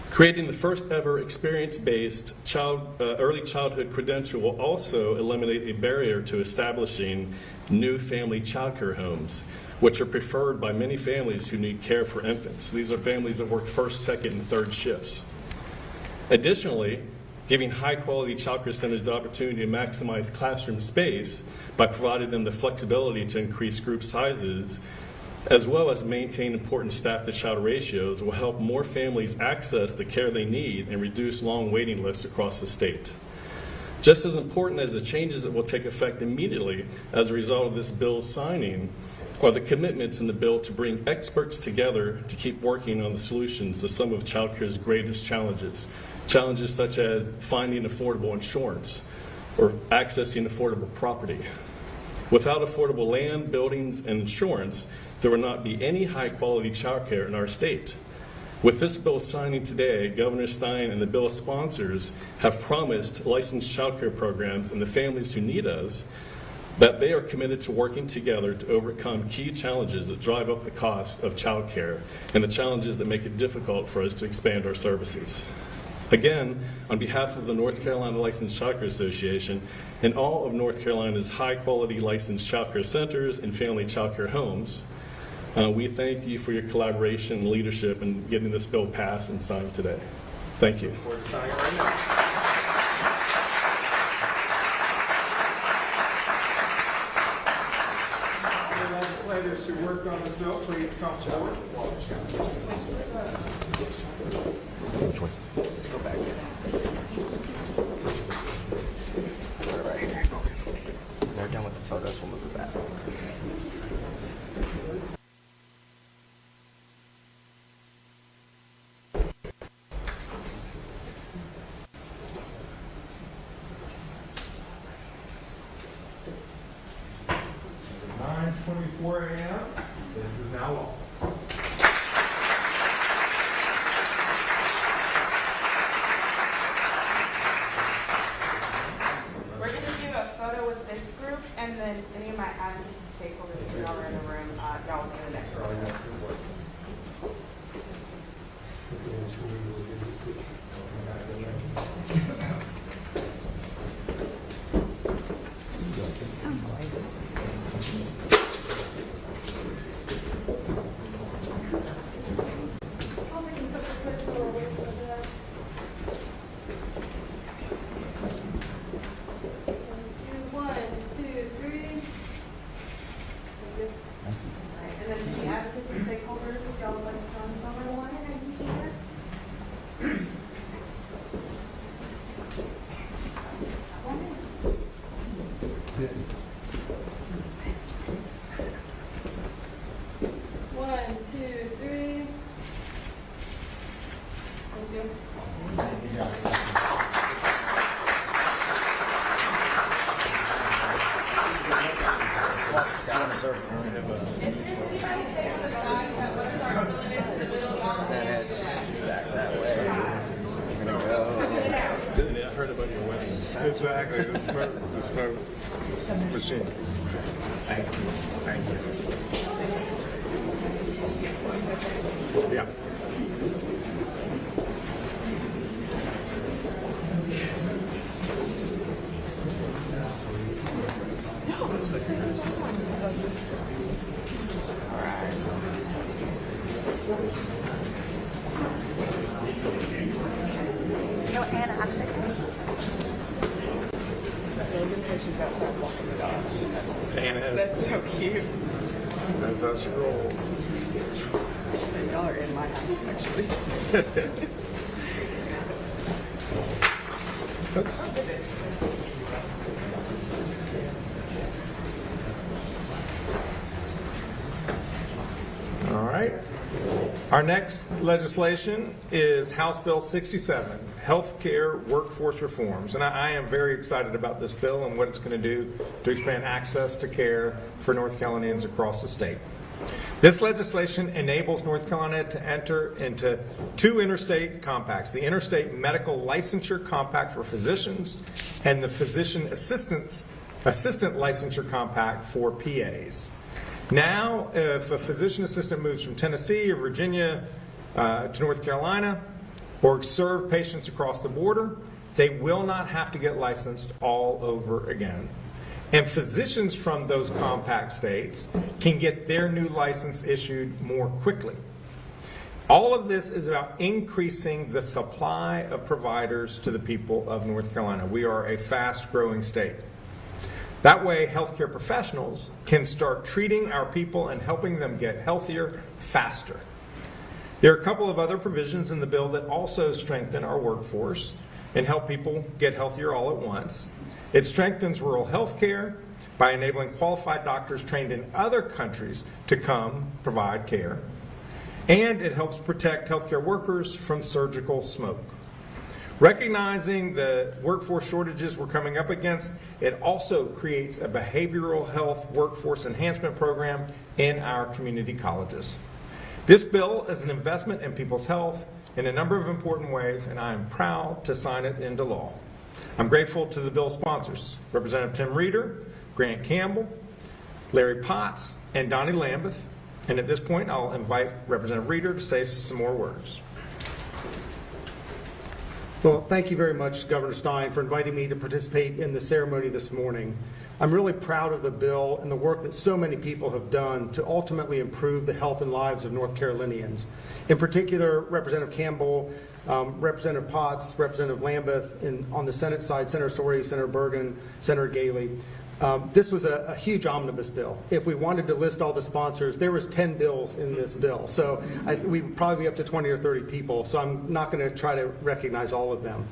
Creating the first ever experience-based early childhood credential will also eliminate a barrier to establishing new family child care homes, which are preferred by many families who need care for infants. These are families that work first, second, and third shifts. Additionally, giving high-quality child care centers the opportunity to maximize classroom space by providing them the flexibility to increase group sizes, as well as maintain important staff-to-child ratios, will help more families access the care they need and reduce long waiting lists across the state. Just as important as the changes that will take effect immediately as a result of this bill's signing are the commitments in the bill to bring experts together to keep working on the solutions to some of childcare's greatest challenges. Challenges such as finding affordable insurance or accessing affordable property. Without affordable land, buildings, and insurance, there will not be any high-quality childcare in our state. With this bill signing today, Governor Stein and the bill sponsors have promised licensed childcare programs and the families who need us that they are committed to working together to overcome key challenges that drive up the cost of childcare and the challenges that make it difficult for us to expand our services. Again, on behalf of the North Carolina Licensed Childcare Association and all of North Carolina's high-quality licensed childcare centers and family childcare homes, we thank you for your collaboration and leadership in getting this bill passed and signed today. Thank you. We're signing right now. The legislators who worked on this bill, please come forward. Which way? Let's go back here. Right here. When they're done with the photos, we'll move it back. It's 9:24 a.m. This is now law. We're going to do a photo with this group, and then any of my advocacy stakeholders who are in the room, y'all will do the next photo. Exactly, the smoke machine. Thank you. Thank you. Yeah. No, Anna, I'm Logan says she's outside walking the dog. That's so cute. That's how she rolls. She said, y'all are in my house, actually. Oops. All right. Our next legislation is House Bill 67, Healthcare Workforce Reforms. And I am very excited about this bill and what it's going to do to expand access to care for North Carolinians across the state. This legislation enables North Carolina to enter into two interstate compacts, the Interstate Medical Licensure Compact for physicians and the Physician Assistant Licensure Compact for PAs. Now, if a physician assistant moves from Tennessee or Virginia to North Carolina or serve patients across the border, they will not have to get licensed all over again. And physicians from those compact states can get their new license issued more quickly. All of this is about increasing the supply of providers to the people of North Carolina. We are a fast-growing state. That way, healthcare professionals can start treating our people and helping them get healthier faster. There are a couple of other provisions in the bill that also strengthen our workforce and help people get healthier all at once. It strengthens rural health care by enabling qualified doctors trained in other countries to come provide care. And it helps protect healthcare workers from surgical smoke. Recognizing the workforce shortages we're coming up against, it also creates a behavioral health workforce enhancement program in our community colleges. This bill is an investment in people's health in a number of important ways, and I am proud to sign it into law. I'm grateful to the bill's sponsors, Representative Tim Reeder, Grant Campbell, Larry Potts, and Donnie Lambeth. And at this point, I'll invite Representative Reeder to say some more words. Well, thank you very much, Governor Stein, for inviting me to participate in the ceremony this morning. I'm really proud of the bill and the work that so many people have done to ultimately improve the health and lives of North Carolinians. In particular, Representative Campbell, Representative Potts, Representative Lambeth, and on the Senate side, Senator Story, Senator Bergen, Senator Galey. This was a huge omnibus bill. If we wanted to list all the sponsors, there was 10 bills in this bill. So we'd probably be up to 20 or 30 people. So I'm not going to try to recognize all of them.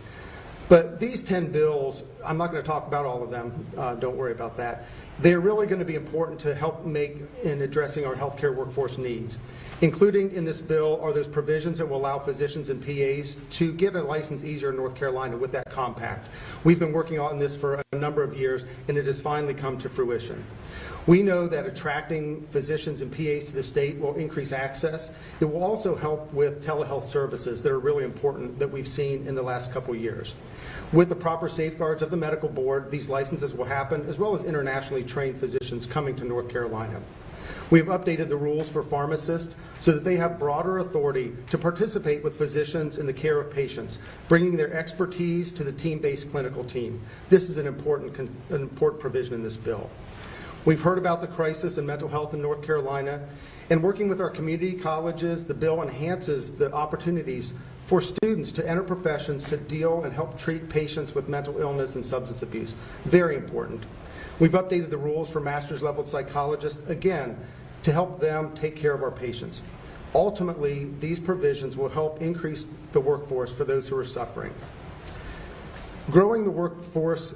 But these 10 bills, I'm not going to talk about all of them. Don't worry about that. They're really going to be important to help make in addressing our healthcare workforce needs. Including in this bill are those provisions that will allow physicians and PAs to get a license easier in North Carolina with that compact. We've been working on this for a number of years, and it has finally come to fruition. We know that attracting physicians and PAs to the state will increase access. It will also help with telehealth services that are really important that we've seen in the last couple of years. With the proper safeguards of the medical board, these licenses will happen, as well as internationally trained physicians coming to North Carolina. We've updated the rules for pharmacists so that they have broader authority to participate with physicians in the care of patients, bringing their expertise to the team-based clinical team. This is an important provision in this bill. We've heard about the crisis in mental health in North Carolina, and working with our community colleges, the bill enhances the opportunities for students to enter professions to deal and help treat patients with mental illness and substance abuse. Very important. We've updated the rules for master's level psychologists, again, to help them take care of our patients. Ultimately, these provisions will help increase the workforce for those who are suffering. Growing the workforce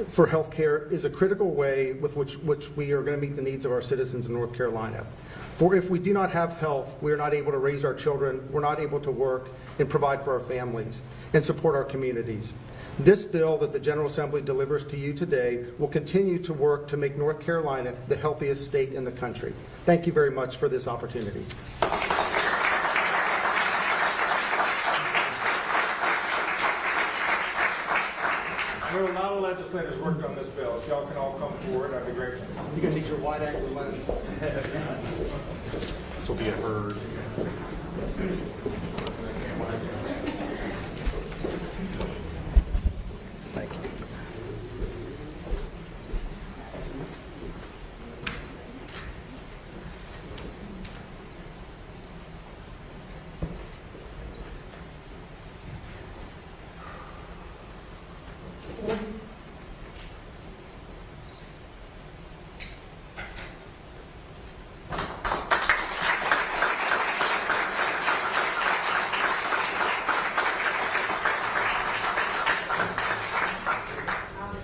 for healthcare is a critical way with which we are going to meet the needs of our citizens in North Carolina. For if we do not have health, we are not able to raise our children, we're not able to work and provide for our families and support our communities. This bill that the General Assembly delivers to you today will continue to work to make North Carolina the healthiest state in the country. Thank you very much for this opportunity. There are a lot of legislators worked on this bill. If y'all can all come forward, I'd be grateful. You're going to need your wide-angle lens. This will be a herd. Thank you.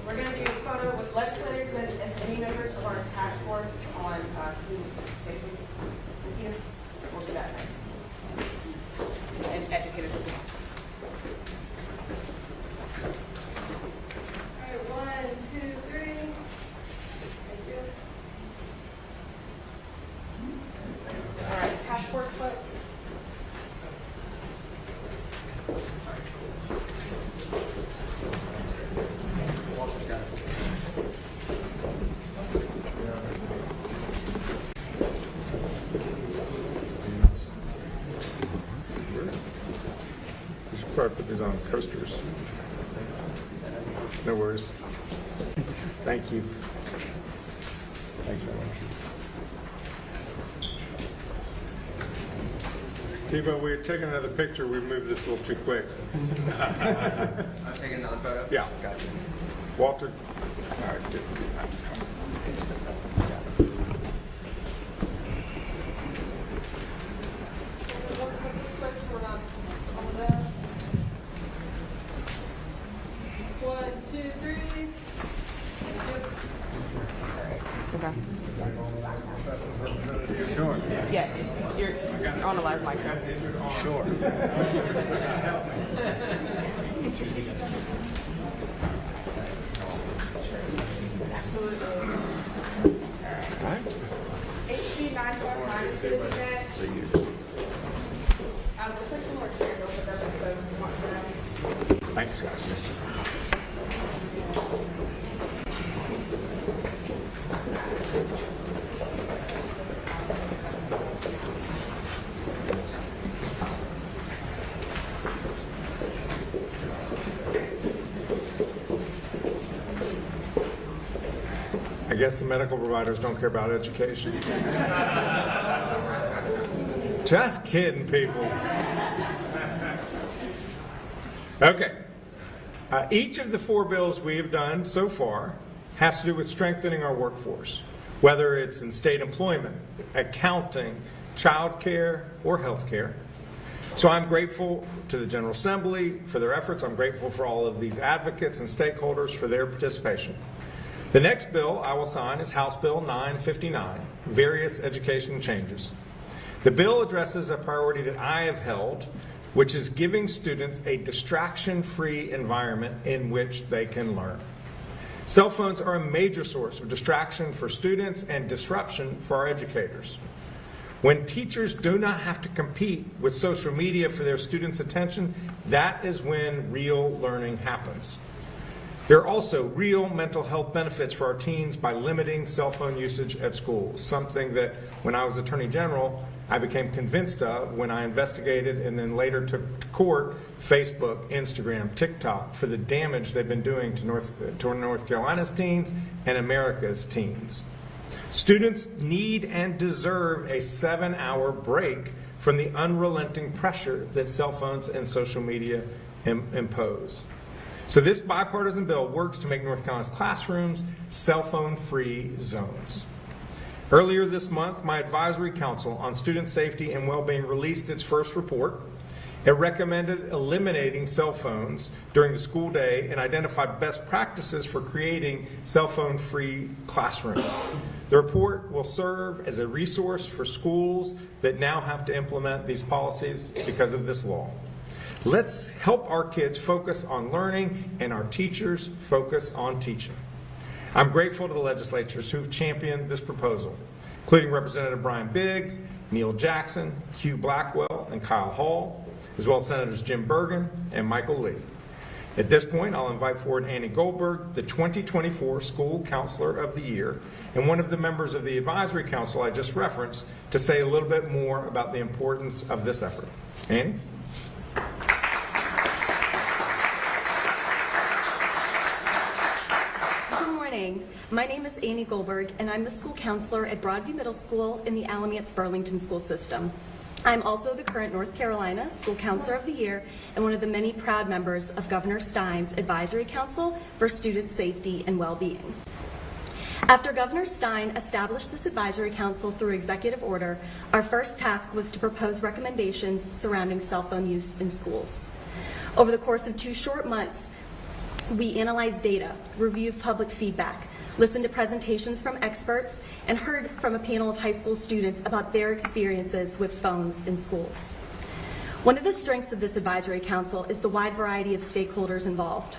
We're going to do a photo with legislators and any members of our task force on student safety. Christina, we'll do that next. And educators as well. All right, 1, 2, 3. Thank you. All right, task force folks. You should probably put these on coasters. No worries. Thank you. Thanks very much. Tebow, we're taking another picture. We moved this a little too quick. I'm taking another photo? Yeah. Gotcha. Walter. All right, good. third micro. Sure. Absolutely. All right. HG 945 is going to be next. Looks like some more chairs over there for folks who want them. Thanks, guys. I guess the medical providers don't care about education. Just kidding, people. Okay. Each of the 4 bills we have done so far has to do with strengthening our workforce, whether it's in state employment, accounting, child care, or health care. So I'm grateful to the General Assembly for their efforts. I'm grateful for all of these advocates and stakeholders for their participation. The next bill I will sign is House Bill 959, Various Education Changes. The bill addresses a priority that I have held, which is giving students a distraction-free environment in which they can learn. Cell phones are a major source of distraction for students and disruption for our educators. When teachers do not have to compete with social media for their students' attention, that is when real learning happens. There are also real mental health benefits for our teens by limiting cell phone usage at school, something that when I was Attorney General, I became convinced of when I investigated and then later took to court Facebook, Instagram, TikTok for the damage they've been doing to North Carolina's teens and America's teens. Students need and deserve a 7-hour break from the unrelenting pressure that cell phones and social media impose. So this bipartisan bill works to make North Carolina's classrooms cell phone-free zones. Earlier this month, my advisory council on student safety and well-being released its first report. It recommended eliminating cell phones during the school day and identified best practices for creating cell phone-free classrooms. The report will serve as a resource for schools that now have to implement these policies because of this law. Let's help our kids focus on learning and our teachers focus on teaching. I'm grateful to the legislators who've championed this proposal, including Representative Brian Biggs, Neil Jackson, Hugh Blackwell, and Kyle Hall, as well as Senators Jim Bergen and Michael Lee. At this point, I'll invite forward Annie Goldberg, the 2024 School Counselor of the Year, and one of the members of the Advisory Council I just referenced, to say a little bit more about the importance of this effort. Annie? My name is Annie Goldberg, and I'm the school counselor at Broadview Middle School in the Alamance-Burlington school system. I'm also the current North Carolina School Counselor of the Year and one of the many proud members of Governor Stein's Advisory Council for Student Safety and Well-Being. After Governor Stein established this advisory council through executive order, our first task was to propose recommendations surrounding cell phone use in schools. Over the course of 2 short months, we analyzed data, reviewed public feedback, listened to presentations from experts, and heard from a panel of high school students about their experiences with phones in schools. One of the strengths of this advisory council is the wide variety of stakeholders involved.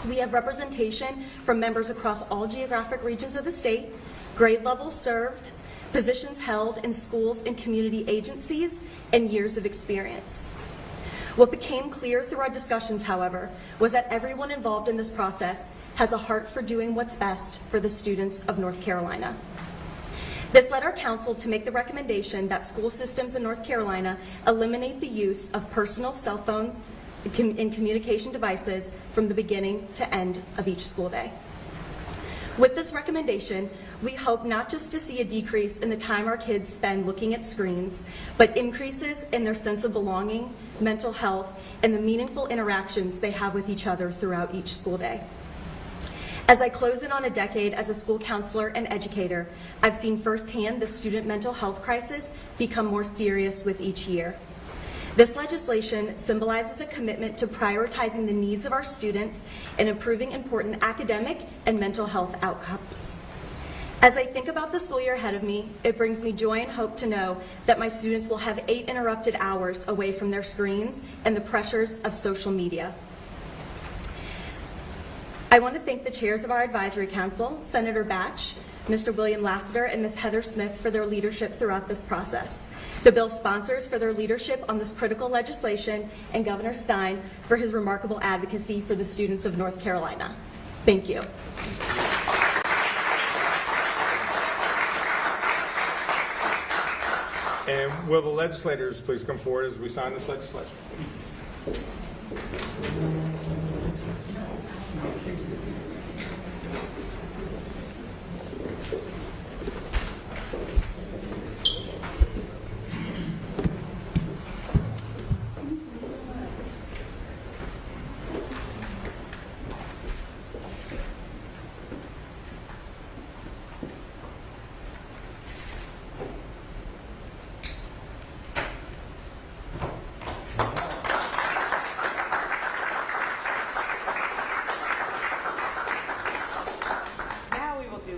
We have representation from members across all geographic regions of the state, grade levels served, positions held in schools and community agencies, and years of experience. What became clear through our discussions, however, was that everyone involved in this process has a heart for doing what's best for the students of North Carolina. This led our council to make the recommendation that school systems in North Carolina eliminate the use of personal cell phones and communication devices from the beginning to end of each school day. With this recommendation, we hope not just to see a decrease in the time our kids spend looking at screens, but increases in their sense of belonging, mental health, and the meaningful interactions they have with each other throughout each school day. As I close in on a decade as a school counselor and educator, I've seen firsthand the student mental health crisis become more serious with each year. This legislation symbolizes a commitment to prioritizing the needs of our students and improving important academic and mental health outcomes. As I think about the school year ahead of me, it brings me joy and hope to know that my students will have 8 interrupted hours away from their screens and the pressures of social media. I want to thank the chairs of our advisory council, Senator Batch, Mr. William Lassiter, and Ms. Heather Smith for their leadership throughout this process, the bill sponsors for their leadership on this critical legislation, and Governor Stein for his remarkable advocacy for the students of North Carolina. Thank you. And will the legislators please come forward as we sign this legislation?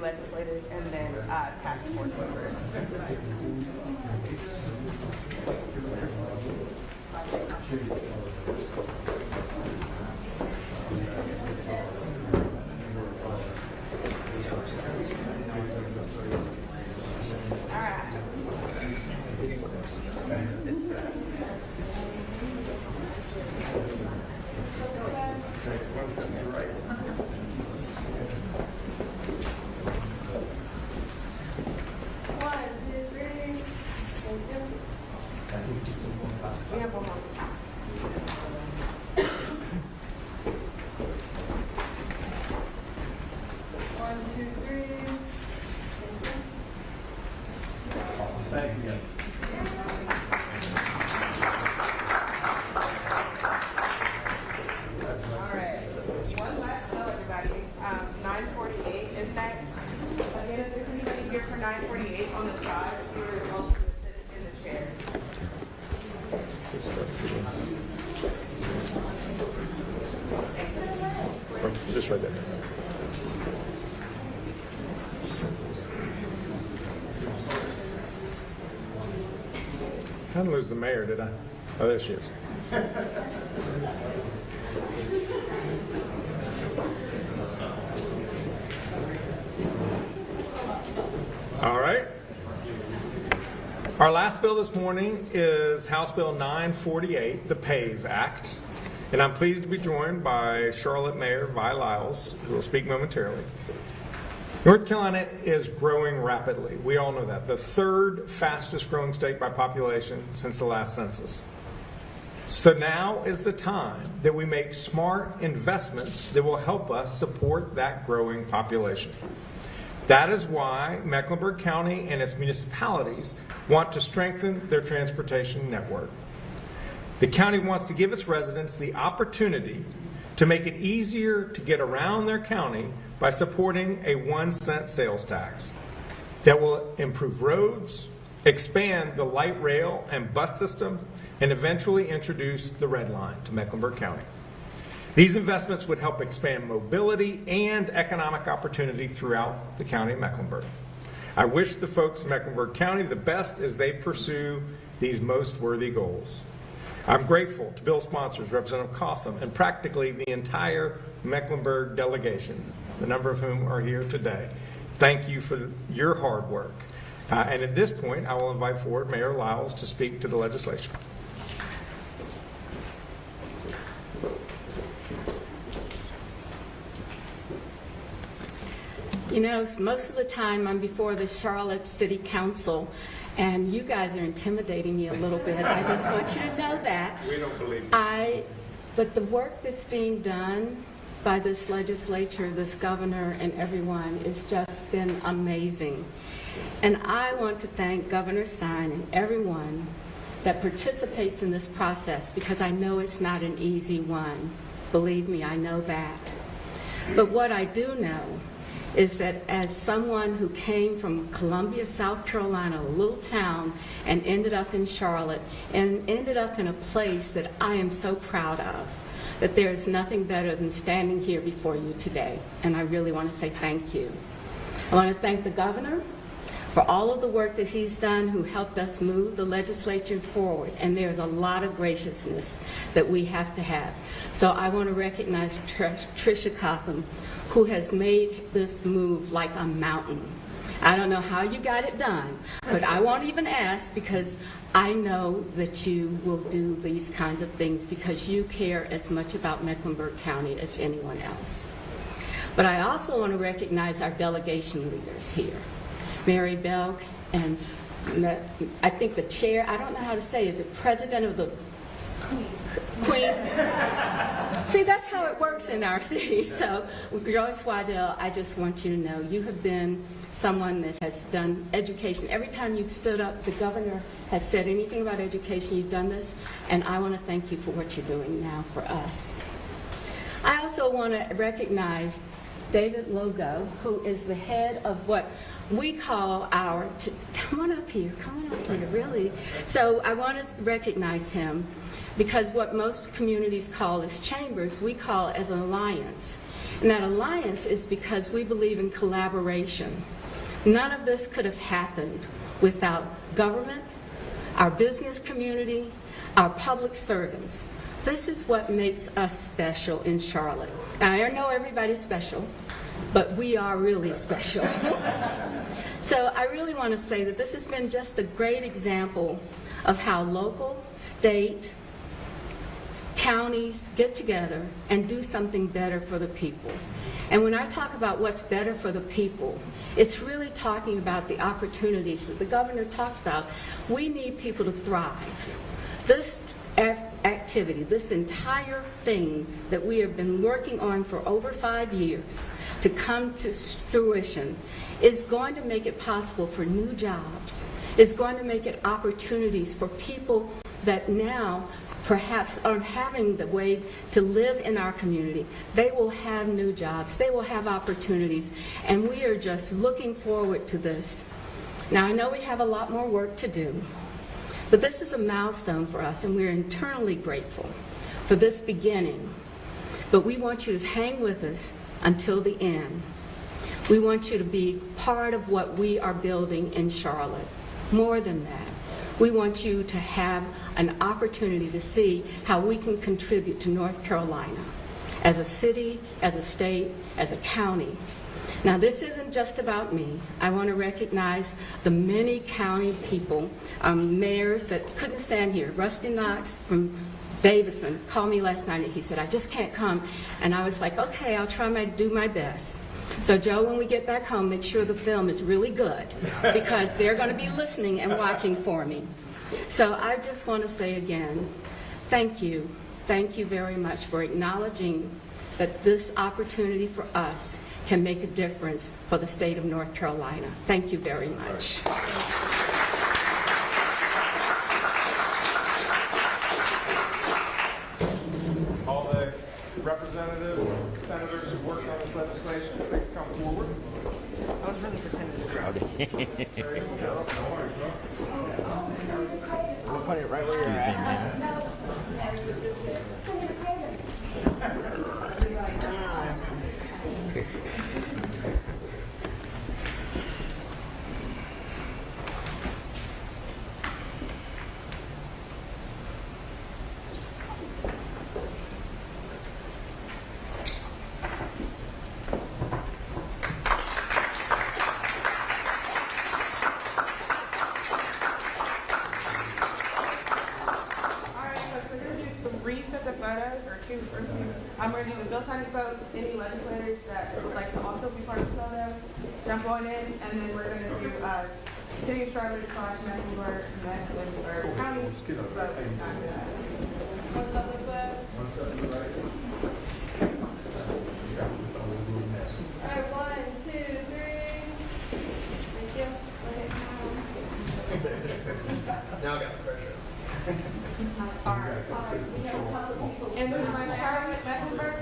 Legislators and then task force members. Just right there. I didn't lose the mayor, did I? Oh, there she is. All right. Our last bill this morning is House Bill 948, the PAVE Act. And I'm pleased to be joined by Charlotte Mayor Vi Lyles, who will speak momentarily. North Carolina is growing rapidly. We all know that. The third fastest growing state by population since the last census. So now is the time that we make smart investments that will help us support that growing population. That is why Mecklenburg County and its municipalities want to strengthen their transportation network. The county wants to give its residents the opportunity to make it easier to get around their county by supporting a 1-cent sales tax that will improve roads, expand the light rail and bus system, and eventually introduce the Red Line to Mecklenburg County. These investments would help expand mobility and economic opportunity throughout the county of Mecklenburg. I wish the folks in Mecklenburg County the best as they pursue these most worthy goals. I'm grateful to bill sponsors, Representative Cotham, and practically the entire Mecklenburg delegation, the number of whom are here today. Thank you for your hard work. And at this point, I will invite forward Mayor Lyles to speak to the legislation. You know, most of the time I'm before the Charlotte City Council, and you guys are intimidating me a little bit. I just want you to know that. We don't believe you. But the work that's being done by this legislature, this governor, and everyone has just been amazing. And I want to thank Governor Stein and everyone that participates in this process, because I know it's not an easy one. Believe me, I know that. But what I do know is that as someone who came from Columbia, South Carolina, a little town, and ended up in Charlotte, and ended up in a place that I am so proud of, that there is nothing better than standing here before you today. And I really want to say thank you. I want to thank the governor for all of the work that he's done, who helped us move the legislature forward. And there's a lot of graciousness that we have to have. So I want to recognize Tricia Cotham, who has made this move like a mountain. I don't know how you got it done, but I won't even ask, because I know that you will do these kinds of things because you care as much about Mecklenburg County as anyone else. But I also want to recognize our delegation leaders here. Mary Belk, and I think the chair, I don't know how to say, is it president of the Queen? See, that's how it works in our city. So, Joyce Waddell, I just want you to know, you have been someone that has done education. Every time you've stood up, the governor has said anything about education, you've done this, and I want to thank you for what you're doing now for us. I also want to recognize David Logo, who is the head of what we call our, come on up here, really. So I want to recognize him, because what most communities call as chambers, we call as an alliance. And that alliance is because we believe in collaboration. None of this could have happened without government, our business community, our public servants. This is what makes us special in Charlotte. And I know everybody's special, but we are really special. So I really want to say that this has been just a great example of how local, state, counties get together and do something better for the people. And when I talk about what's better for the people, it's really talking about the opportunities that the governor talked about. We need people to thrive. This activity, this entire thing that we have been working on for over 5 years to come to fruition is going to make it possible for new jobs. It's going to make it opportunities for people that now perhaps aren't having the way to live in our community. They will have new jobs. They will have opportunities. And we are just looking forward to this. Now, I know we have a lot more work to do, but this is a milestone for us, and we're internally grateful for this beginning. But we want you to hang with us until the end. We want you to be part of what we are building in Charlotte. More than that, we want you to have an opportunity to see how we can contribute to North Carolina as a city, as a state, as a county. Now, this isn't just about me. I want to recognize the many county people, mayors that couldn't stand here. Rusty Knox from Davison called me last night and he said, I just can't come. And I was like, okay, I'll try to do my best. So, Joe, when we get back home, make sure the film is really good, because they're going to be listening and watching for me. So I just want to say again, thank you. Thank you very much for acknowledging that this opportunity for us can make a difference for the state of North Carolina. Thank you very much. All the representatives, senators who worked on this legislation, please come forward. I was really pretending to crowd. There you go. No worries, bro. We'll put it right where you're at. I'm going to do the bill signing votes. Any legislators that would like to also be part of the photo, jump on in, and then we're going to do City of Charlotte / Mecklenburg County. So, what's up this way? All right, 1, 2, 3. Thank you. Now I got the pressure. All right. We have a couple of people. And then my Charlotte Mecklenburg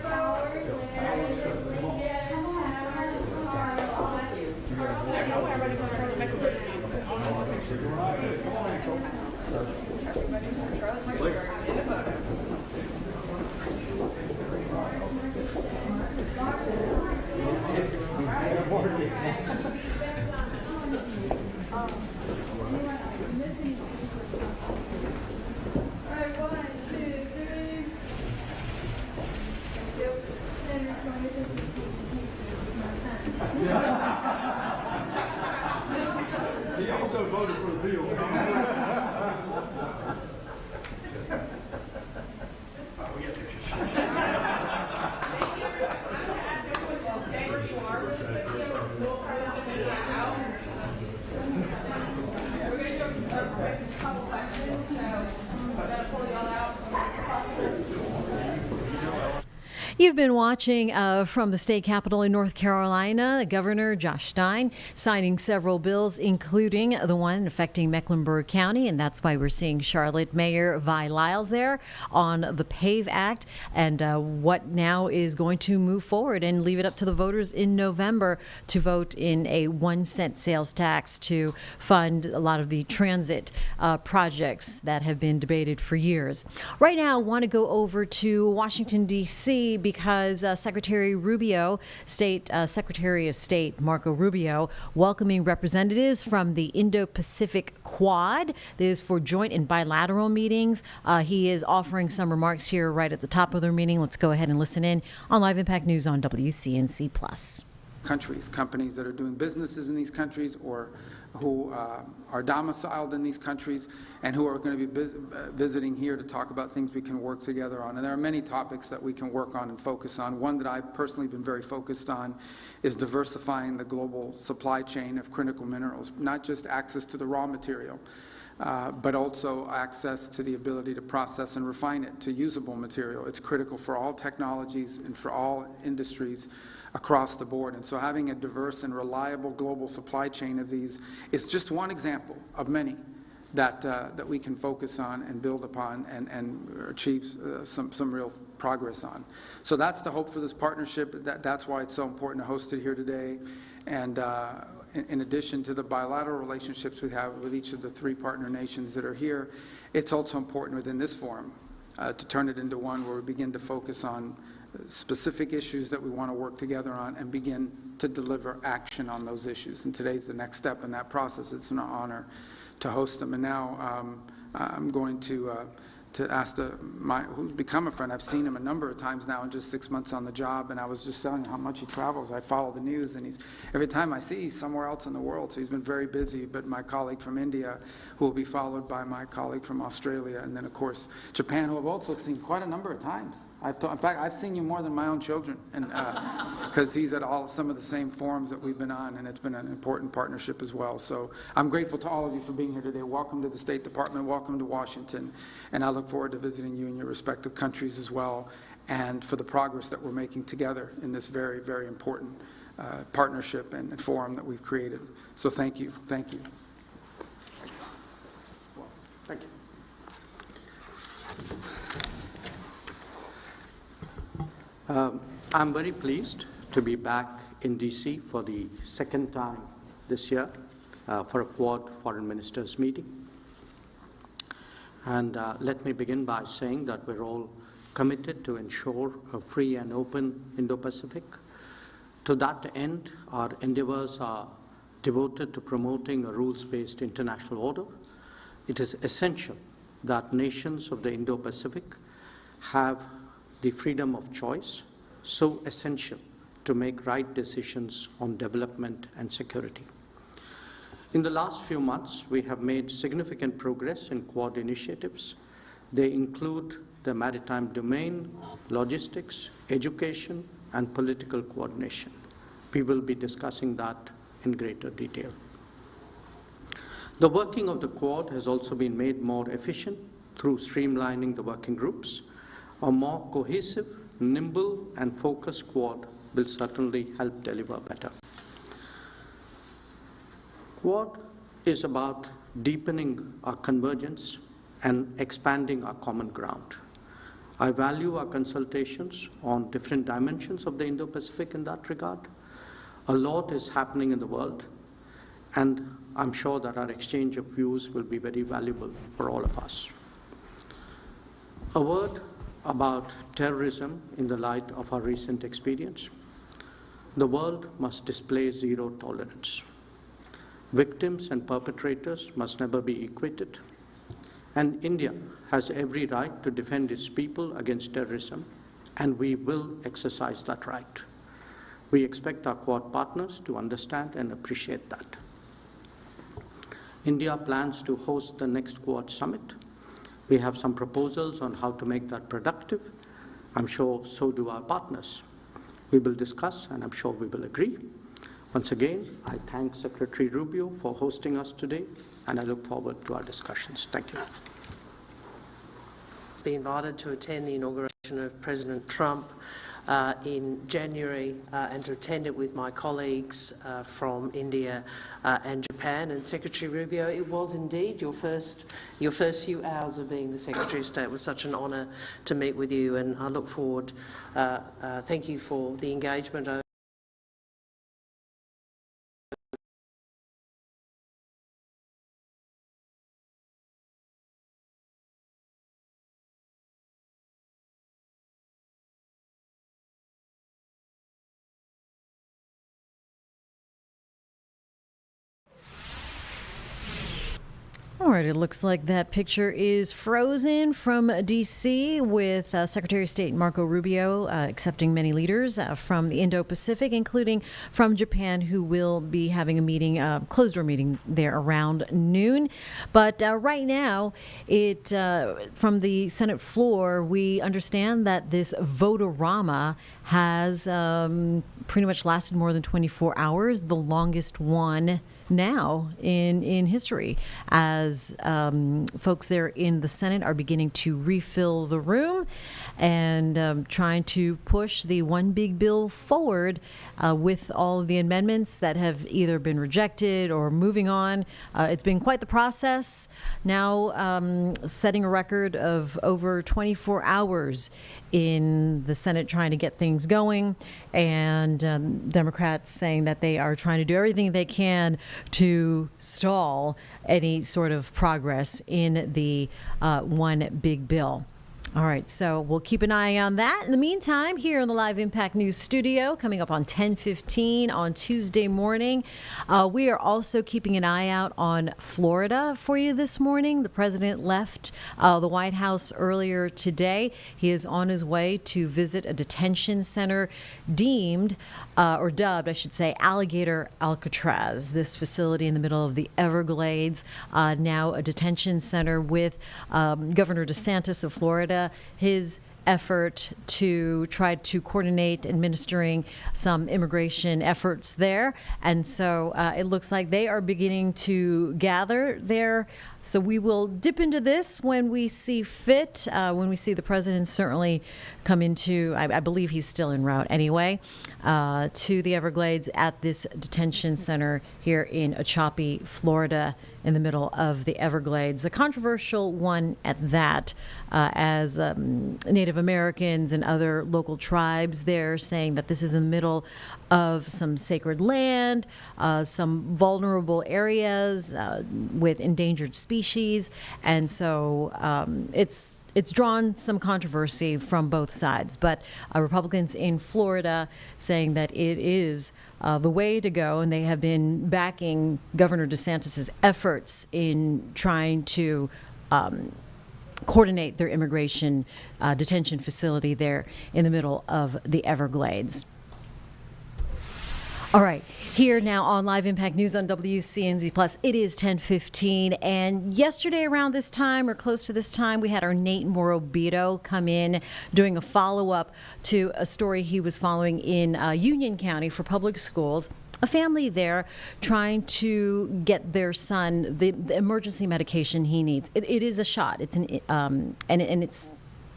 You've been watching from the state capitol in North Carolina, Governor Josh Stein signing several bills, including the one affecting Mecklenburg County, and that's why we're seeing Charlotte Mayor Vi Lyles there on the PAVE Act, and what now is going to move forward and leave it up to the voters in November to vote in a 1-cent sales tax to fund a lot of the transit projects that have been debated for years. Right now, I want to go over to Washington, D.C., because Secretary of State Marco Rubio welcoming representatives from the Indo-Pacific Quad. This is for joint and bilateral meetings. He is offering some remarks here right at the top of their meeting. Let's go ahead and listen in on Live Impact News on WCNC Plus. Countries, companies that are doing businesses in these countries or who are domiciled in these countries and who are going to be visiting here to talk about things we can work together on. And there are many topics that we can work on and focus on. One that I've personally been very focused on is diversifying the global supply chain of critical minerals, not just access to the raw material, but also access to the ability to process and refine it to usable material. It's critical for all technologies and for all industries across the board. And so having a diverse and reliable global supply chain of these is just one example of many that we can focus on and build upon and achieve some real progress on. So that's the hope for this partnership. That's why it's so important to host it here today. And in addition to the bilateral relationships we have with each of the 3 partner nations that are here, it's also important within this forum to turn it into one where we begin to focus on specific issues that we want to work together on and begin to deliver action on those issues. And today's the next step in that process. It's an honor to host them. And now I'm going to ask who's become a friend. I've seen him a number of times now in just 6 months on the job, and I was just telling him how much he travels. I follow the news, and every time I see he's somewhere else in the world, so he's been very busy. But my colleague from India, who will be followed by my colleague from Australia, and then, of course, Japan, who I've also seen quite a number of times. In fact, I've seen you more than my own children, and because he's at some of the same forums that we've been on, and it's been an important partnership as well. So I'm grateful to all of you for being here today. Welcome to the State Department. Welcome to Washington, and I look forward to visiting you in your respective countries as well, and for the progress that we're making together in this very, very important partnership and forum that we've created. So thank you. Thank you. Thank you. I'm very pleased to be back in D.C. for the second time this year for a Quad Foreign Ministers meeting. And let me begin by saying that we're all committed to ensure a free and open Indo-Pacific. To that end, our endeavors are devoted to promoting a rules-based international order. It is essential that nations of the Indo-Pacific have the freedom of choice, so essential to make right decisions on development and security. In the last few months, we have made significant progress in Quad initiatives. They include the maritime domain, logistics, education, and political coordination. We will be discussing that in greater detail. The working of the Quad has also been made more efficient through streamlining the working groups. A more cohesive, nimble, and focused Quad will certainly help deliver better. Quad is about deepening our convergence and expanding our common ground. I value our consultations on different dimensions of the Indo-Pacific in that regard. A lot is happening in the world, and I'm sure that our exchange of views will be very valuable for all of us. A word about terrorism in the light of our recent experience. The world must display zero tolerance. Victims and perpetrators must never be equated. And India has every right to defend its people against terrorism, and we will exercise that right. We expect our Quad partners to understand and appreciate that. India plans to host the next Quad summit. We have some proposals on how to make that productive. I'm sure so do our partners. We will discuss, and I'm sure we will agree. Once again, I thank Secretary Rubio for hosting us today, and I look forward to our discussions. Thank you. Be invited to attend the inauguration of President Trump in January and to attend it with my colleagues from India and Japan. And Secretary Rubio, it was indeed your first few hours of being the Secretary of State. It was such an honour to meet with you, and I look forward. Thank you for the engagement. All right, it looks like that picture is frozen from D.C. with Secretary of State Marco Rubio accepting many leaders from the Indo-Pacific, including from Japan, who will be having a meeting, closed-door meeting there around noon. But right now, from the Senate floor, we understand that this vote-a-rama has pretty much lasted more than 24 hours, the longest one now in history, as folks there in the Senate are beginning to refill the room and trying to push the one big bill forward with all of the amendments that have either been rejected or moving on. It's been quite the process. Now setting a record of over 24 hours in the Senate trying to get things going, and Democrats saying that they are trying to do everything they can to stall any sort of progress in the one big bill. All right, so we'll keep an eye on that. In the meantime, here in the Live Impact News studio, coming up on 10:15 on Tuesday morning, we are also keeping an eye out on Florida for you this morning. The president left the White House earlier today. He is on his way to visit a detention center deemed, or dubbed, I should say, Alligator Alcatraz. This facility in the middle of the Everglades, now a detention center with Governor DeSantis of Florida. His effort to try to coordinate administering some immigration efforts there. And so it looks like they are beginning to gather there. So we will dip into this when we see fit, when we see the president certainly come into, I believe he's still en route anyway, to the Everglades at this detention center here in Ochopee, Florida, in the middle of the Everglades. A controversial one at that, as Native Americans and other local tribes there saying that this is in the middle of some sacred land, some vulnerable areas with endangered species. And so it's drawn some controversy from both sides. But Republicans in Florida saying that it is the way to go, and they have been backing Governor DeSantis' efforts in trying to coordinate their immigration detention facility there in the middle of the Everglades. All right, here now on Live Impact News on WCNC Plus, it is 10:15, and yesterday around this time or close to this time, we had our Nate Morobito come in doing a follow-up to a story he was following in Union County for public schools. A family there trying to get their son the emergency medication he needs. It is a shot. It's and it's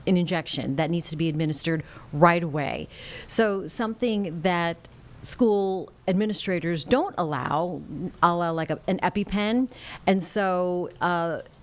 an injection that needs to be administered right away. So something that school administrators don't allow like an EpiPen. And so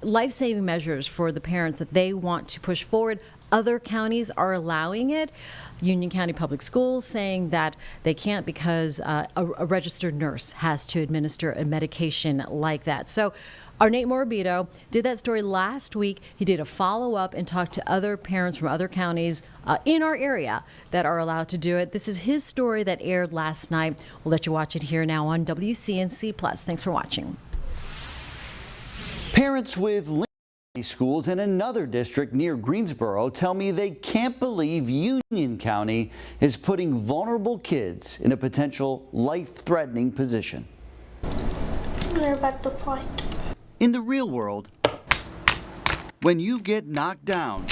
life-saving measures for the parents that they want to push forward. Other counties are allowing it. Union County Public Schools saying that they can't because a registered nurse has to administer a medication like that. So our Nate Morabito did that story last week. He did a follow-up and talked to other parents from other counties in our area that are allowed to do it. This is his story that aired last night. We'll let you watch it here now on WCNC Plus. Thanks for watching. Parents with schools in another district near Greensboro tell me they can't believe Union County is putting vulnerable kids in a potential life-threatening position. We're about to fight. In the real world, when you get knocked down,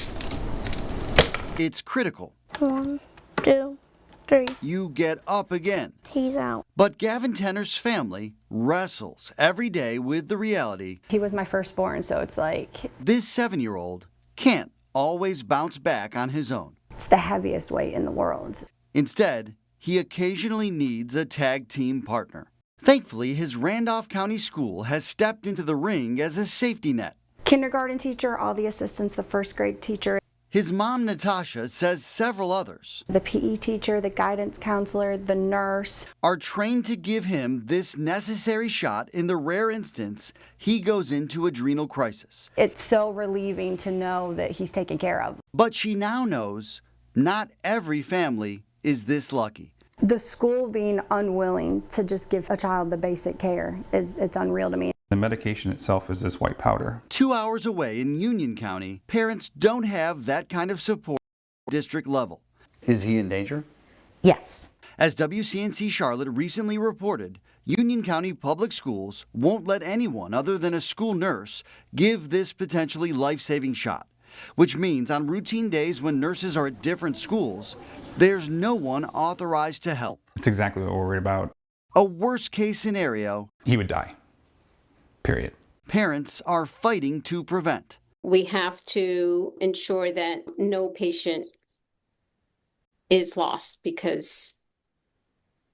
it's critical. 1, 2, 3. You get up again. He's out. But Gavin Tenner's family wrestles every day with the reality. He was my firstborn, so it's like... This 7-year-old can't always bounce back on his own. It's the heaviest weight in the world. Instead, he occasionally needs a tag team partner. Thankfully, his Randolph County School has stepped into the ring as a safety net. Kindergarten teacher, all the assistants, the first grade teacher. His mom, Natasha, says several others, The PE teacher, the guidance counselor, the nurse, are trained to give him this necessary shot in the rare instance he goes into adrenal crisis. It's so relieving to know that he's taken care of. But she now knows not every family is this lucky. The school being unwilling to just give a child the basic care it's unreal to me. The medication itself is this white powder. 2 hours away in Union County, parents don't have that kind of support at district level. Is he in danger? Yes. As WCNC Charlotte recently reported, Union County Public Schools won't let anyone other than a school nurse give this potentially life-saving shot, which means on routine days when nurses are at different schools, there's no one authorized to help. It's exactly what we're worried about. A worst-case scenario, He would die. Period. parents are fighting to prevent. We have to ensure that no patient is lost because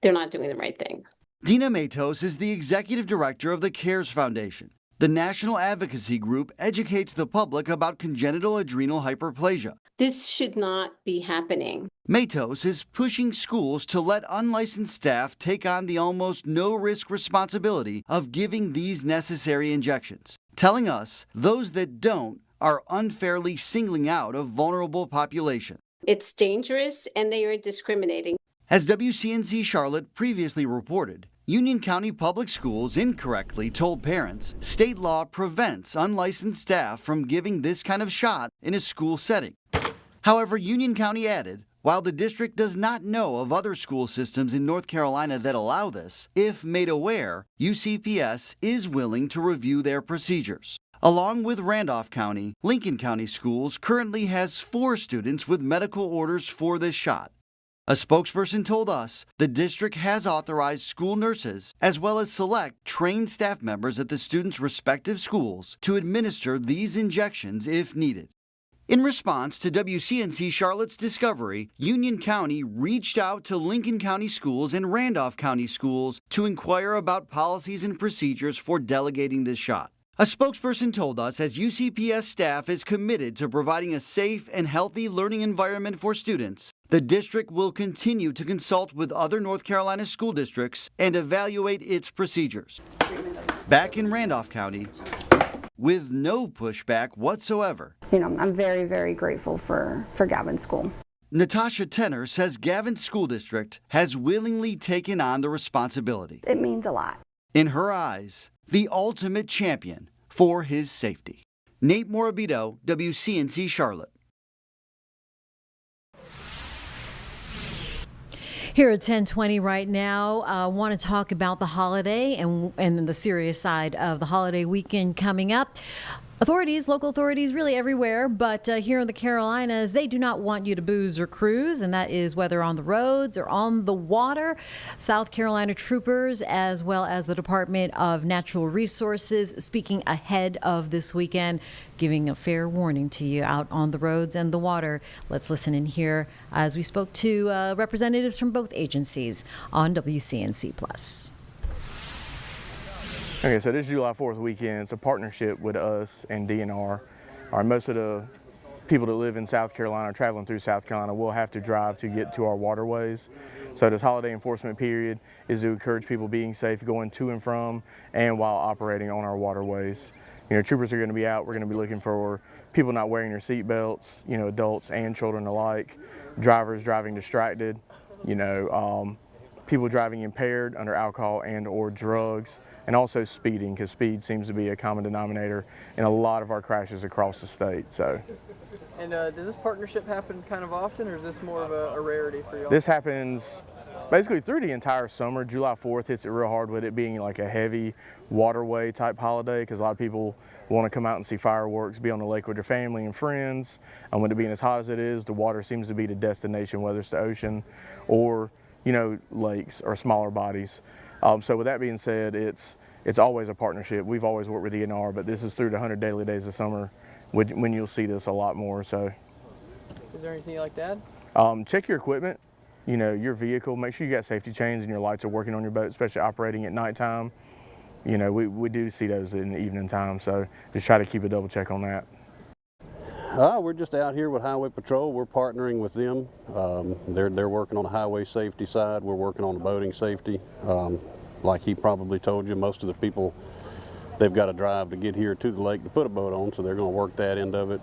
they're not doing the right thing. Dina Matos is the executive director of the CARES Foundation. The national advocacy group educates the public about congenital adrenal hyperplasia. This should not be happening. Matos is pushing schools to let unlicensed staff take on the almost no-risk responsibility of giving these necessary injections, telling us those that don't are unfairly singling out a vulnerable population. It's dangerous and they are discriminating. As WCNC Charlotte previously reported, Union County Public Schools incorrectly told parents state law prevents unlicensed staff from giving this kind of shot in a school setting. However, Union County added, while the district does not know of other school systems in North Carolina that allow this, if made aware, UCPS is willing to review their procedures. Along with Randolph County, Lincoln County Schools currently has 4 students with medical orders for this shot. A spokesperson told us the district has authorized school nurses as well as select trained staff members at the students' respective schools to administer these injections if needed. In response to WCNC Charlotte's discovery, Union County reached out to Lincoln County Schools and Randolph County Schools to inquire about policies and procedures for delegating this shot. A spokesperson told us as UCPS staff is committed to providing a safe and healthy learning environment for students, the district will continue to consult with other North Carolina school districts and evaluate its procedures. Back in Randolph County, with no pushback whatsoever. I'm very, very grateful for Gavin's school. Natasha Tenner says Gavin's school district has willingly taken on the responsibility. It means a lot. In her eyes, the ultimate champion for his safety. Nate Morabito, WCNC Charlotte. Here at 10:20 right now, I want to talk about the holiday and the serious side of the holiday weekend coming up. Local authorities, really everywhere, but here in the Carolinas, they do not want you to booze or cruise, and that is whether on the roads or on the water. South Carolina troopers, as well as the Department of Natural Resources, speaking ahead of this weekend, giving a fair warning to you out on the roads and the water. Let's listen in here as we spoke to representatives from both agencies on WCNC Plus. Okay, so this July 4th weekend, it's a partnership with us and DNR. Most of the people that live in South Carolina, traveling through South Carolina, will have to drive to get to our waterways. So this holiday enforcement period is to encourage people being safe going to and from and while operating on our waterways. Troopers are going to be out. We're going to be looking for people not wearing their seat belts, adults and children alike, drivers driving distracted, people driving impaired under alcohol and or drugs, and also speeding, because speed seems to be a common denominator in a lot of our crashes across the state. And does this partnership happen kind of often, or is this more of a rarity for y'all? This happens basically through the entire summer. July 4th hits it real hard with it being like a heavy waterway type holiday, because a lot of people want to come out and see fireworks, be on the lake with their family and friends. And with it being as hot as it is, the water seems to be the destination, whether it's the ocean or lakes or smaller bodies. So with that being said, it's always a partnership. We've always worked with DNR, but this is through the 100 daily days of summer when you'll see this a lot more. So Is there anything you'd like to add? Check your equipment, you know, your vehicle. Make sure you got safety chains and your lights are working on your boat, especially operating at nighttime. You know, we do see those in the evening time, so just try to keep a double check on that. We're just out here with Highway Patrol. We're partnering with them. They're working on the highway safety side. We're working on the boating safety. Like he probably told you, most of the people, they've got to drive to get here to the lake to put a boat on, so they're going to work that end of it.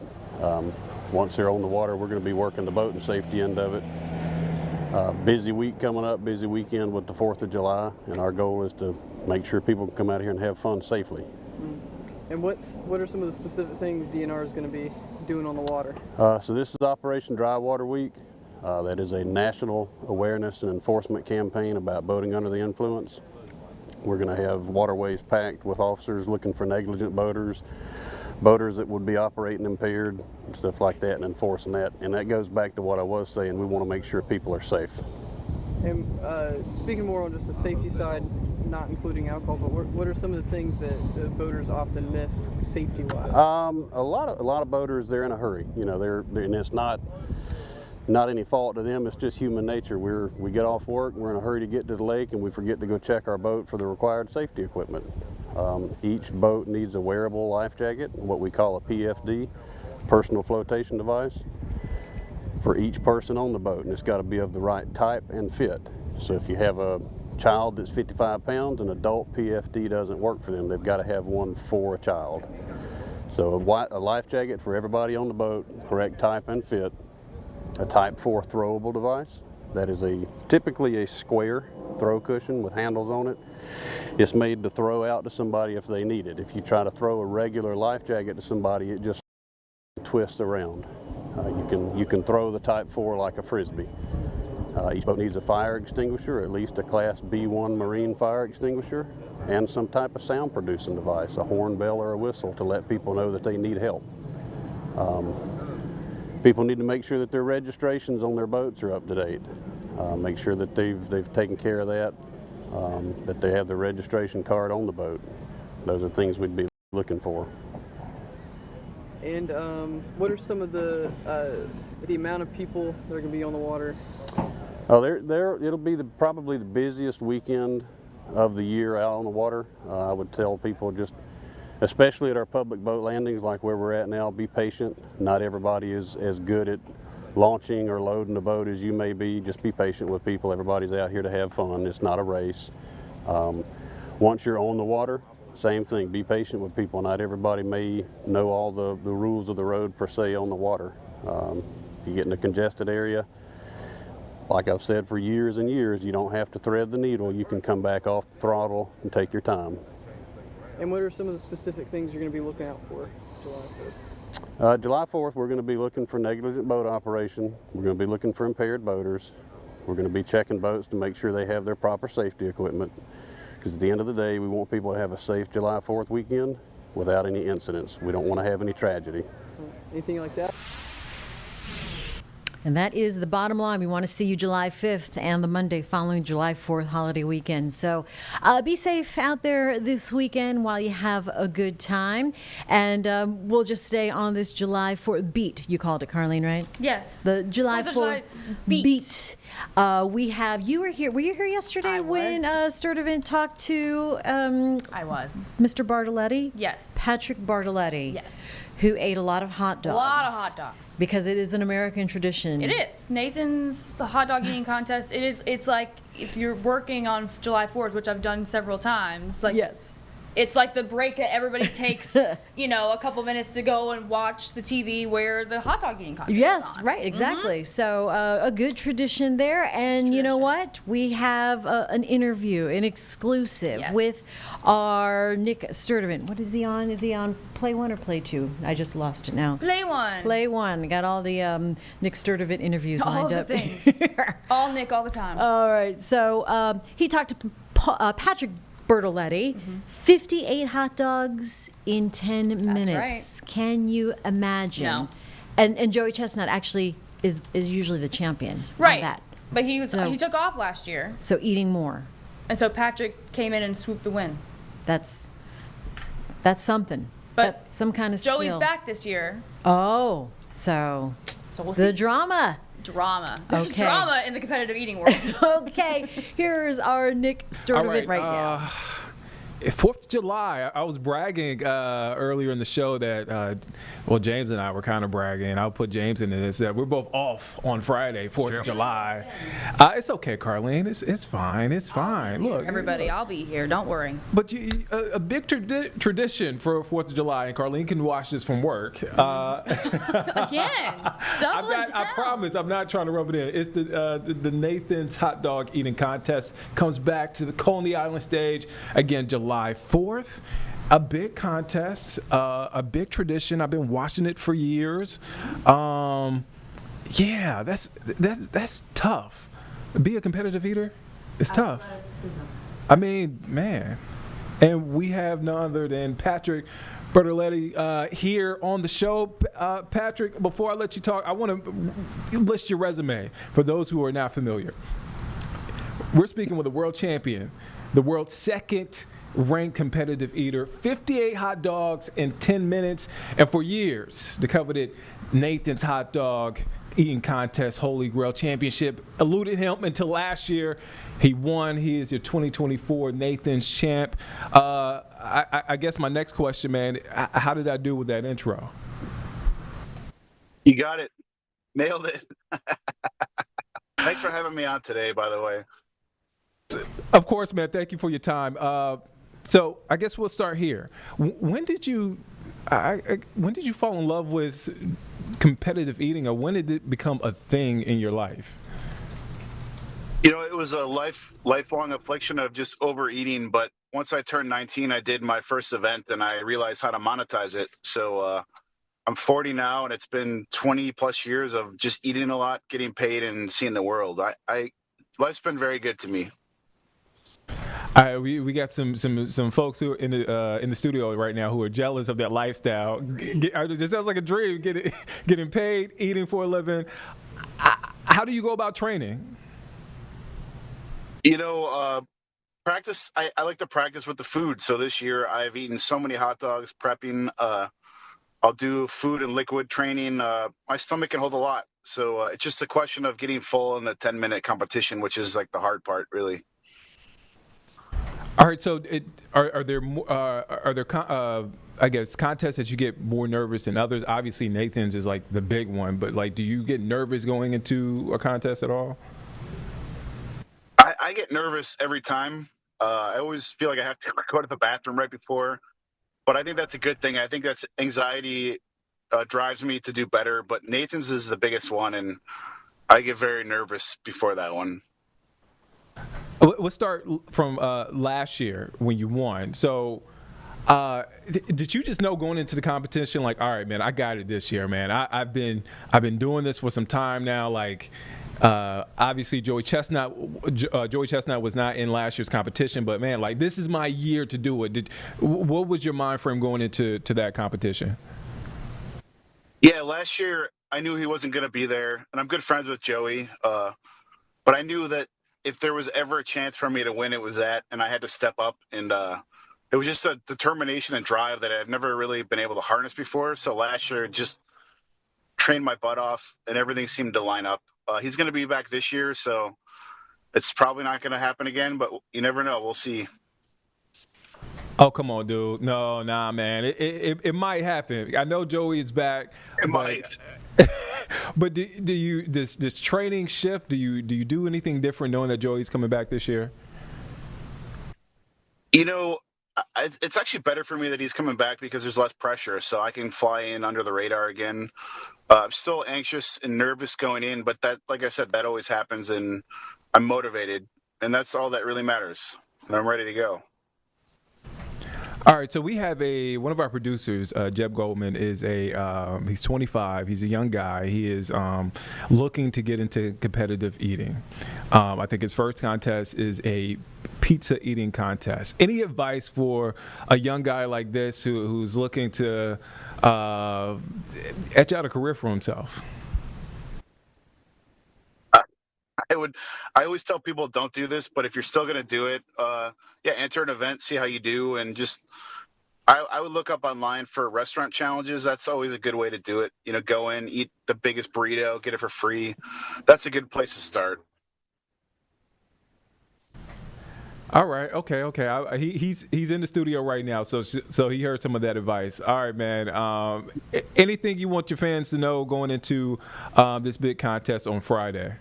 Once they're on the water, we're going to be working the boat and safety end of it. Busy week coming up, busy weekend with the 4th of July, and our goal is to make sure people can come out here and have fun safely. And what are some of the specific things DNR is going to be doing on the water? So this is Operation Dry Water Week. That is a national awareness and enforcement campaign about boating under the influence. We're going to have waterways packed with officers looking for negligent boaters, boaters that would be operating impaired, and stuff like that, and enforcing that. And that goes back to what I was saying, we want to make sure people are safe. And speaking more on just the safety side, not including alcohol, but what are some of the things that the boaters often miss safety-wise? A lot of boaters, they're in a hurry. You know, and it's not any fault to them. It's just human nature. We get off work, we're in a hurry to get to the lake, and we forget to go check our boat for the required safety equipment. Each boat needs a wearable life jacket, what we call a PFD, personal flotation device, for each person on the boat, and it's got to be of the right type and fit. So if you have a child that's 55 pounds, an adult PFD doesn't work for them. They've got to have one for a child. So a life jacket for everybody on the boat, correct type and fit. A Type 4 throwable device. That is typically a square throw cushion with handles on it. It's made to throw out to somebody if they need it. If you try to throw a regular life jacket to somebody, it just twists around. You can throw the Type 4 like a Frisbee. Each boat needs a fire extinguisher, at least a Class B1 marine fire extinguisher, and some type of sound producing device, a horn, bell, or a whistle to let people know that they need help. People need to make sure that their registrations on their boats are up to date. Make sure that they've taken care of that, that they have their registration card on the boat. Those are things we'd be looking for. And what are some of the amount of people that are going to be on the water? Oh, it'll be probably the busiest weekend of the year out on the water. I would tell people, just especially at our public boat landings like where we're at now, be patient. Not everybody is as good at launching or loading the boat as you may be. Just be patient with people. Everybody's out here to have fun. It's not a race. Once you're on the water, same thing. Be patient with people. Not everybody may know all the rules of the road per se on the water. If you get in a congested area, like I've said for years and years, you don't have to thread the needle. You can come back off the throttle and take your time. And what are some of the specific things you're going to be looking out for July 4th? July 4th, we're going to be looking for negligent boat operation. We're going to be looking for impaired boaters. We're going to be checking boats to make sure they have their proper safety equipment. Because at the end of the day, we want people to have a safe July 4th weekend without any incidents. We don't want to have any tragedy. Anything like that? And that is the bottom line. We want to see you July 5th and the Monday following July 4th holiday weekend. So be safe out there this weekend while you have a good time. And we'll just stay on this July 4th beat. You called it, Carlene, right? Yes. The July 4th beat. We have, you were here. Were you here yesterday when Sturdivant talked to I was. Mr. Bartoletti? Yes. Patrick Bartoletti. Yes. Who ate a lot of hot dogs. A lot of hot dogs. Because it is an American tradition. It is. Nathan's, the hot dog eating contest, it's like if you're working on July 4th, which I've done several times. Like, yes. It's like the break that everybody takes, a couple minutes to go and watch the TV where the hot dog eating contest is on. Right, exactly. So a good tradition there. And you know what? We have an interview, an exclusive with our Nick Sturdivant. What is he on? Is he on Play 1 or Play 2? I just lost it now. Play 1. Play 1. Got all the Nick Sturdivant interviews lined up. All the things. All Nick, all the time. All right. So he talked to Patrick Bartoletti, 58 hot dogs in 10 minutes. Right. Can you imagine? No. And Joey Chestnut actually is usually the champion. Right. On that. But he took off last year. So eating more. And so Patrick came in and swooped the win. That's something. But that's some kind of Joey's skill. back this year. Oh, so So we'll The see. drama. There's Okay. drama in the competitive eating world. Okay, here's our Nick Sturdivant right now. 4th of July, I was bragging earlier in the show that, James and I were kind of bragging. I'll put James into this, that we're both off on Friday, 4th of July. It's okay, Carlene. It's fine. It's fine. Look, Everybody, I'll be here. Don't worry. But a big tradition for 4th of July, and Carlene can watch this from work. Again, doubling down. I promise, I'm not trying to rub it in. It's the Nathan's hot dog eating contest comes back to the Coney Island stage again, July 4th. A big contest, a big tradition. I've been watching it for years. Yeah, that's tough. Be a competitive eater, it's tough. I mean, man. And we have none other than Patrick Bertoletti here on the show. Patrick, before I let you talk, I want to list your resume for those who are not familiar. We're speaking with a world champion, the world's second ranked competitive eater, 58 hot dogs in 10 minutes, and for years, the coveted Nathan's hot dog eating contest Holy Grail Championship eluded him until last year. He won. He is your 2024 Nathan's champ. I guess my next question, man, how did I do with that intro? You got it. Nailed it. Thanks for having me on today, by the way. Of course, man. Thank you for your time. So I guess we'll start here. When did you fall in love with competitive eating, or when did it become a thing in your life? You know, it was a lifelong affliction of just overeating. But once I turned 19, I did my first event, and I realized how to monetize it. So I'm 40 now, and it's been 20 plus years of just eating a lot, getting paid, and seeing the world. Life's been very good to me. All right, we got some folks who are in the studio right now who are jealous of that lifestyle. It sounds like a dream, getting paid, eating for a living. How do you go about training? You know, practice. I like to practice with the food. So this year I've eaten so many hot dogs, prepping. I'll do food and liquid training. My stomach can hold a lot. So it's just a question of getting full in the 10-minute competition, which is like the hard part, really. All right, so are there I guess contests that you get more nervous than others? Obviously, Nathan's is like the big one, but like, do you get nervous going into a contest at all? I get nervous every time. I always feel like I have to go to the bathroom right before, but I think that's a good thing. I think that's anxiety drives me to do better, but Nathan's is the biggest one, and I get very nervous before that one. Let's start from last year when you won. So did you just know going into the competition, like, all right, man, I got it this year, man. I've been doing this for some time now. Like, obviously Joey Chestnut was not in last year's competition, but man, like, this is my year to do it. What was your mind frame going into that competition? Yeah, last year I knew he wasn't going to be there, and I'm good friends with Joey. But I knew that if there was ever a chance for me to win, it was that, and I had to step up. And it was just a determination and drive that I've never really been able to harness before. So last year, just trained my butt off, and everything seemed to line up. He's going to be back this year, so it's probably not going to happen again, but you never know. We'll see. Oh, come on, dude. No, nah, man. It might happen. I know Joey is back. It might. But do you this training shift? Do you do anything different knowing that Joey's coming back this year? You know, it's actually better for me that he's coming back because there's less pressure, so I can fly in under the radar again. I'm still anxious and nervous going in, but that, like I said, that always happens, and I'm motivated, and that's all that really matters. And I'm ready to go. All right, so we have one of our producers, Jeb Goldman, is he's 25. He's a young guy. He is looking to get into competitive eating. I think his first contest is a pizza eating contest. Any advice for a young guy like this who's looking to etch out a career for himself? I always tell people don't do this, but if you're still going to do it, enter an event, see how you do, and just I would look up online for restaurant challenges. That's always a good way to do it. You know, go in, eat the biggest burrito, get it for free. That's a good place to start. All right. Okay. He's in the studio right now, so he heard some of that advice. All right, man. Anything you want your fans to know going into this big contest on Friday?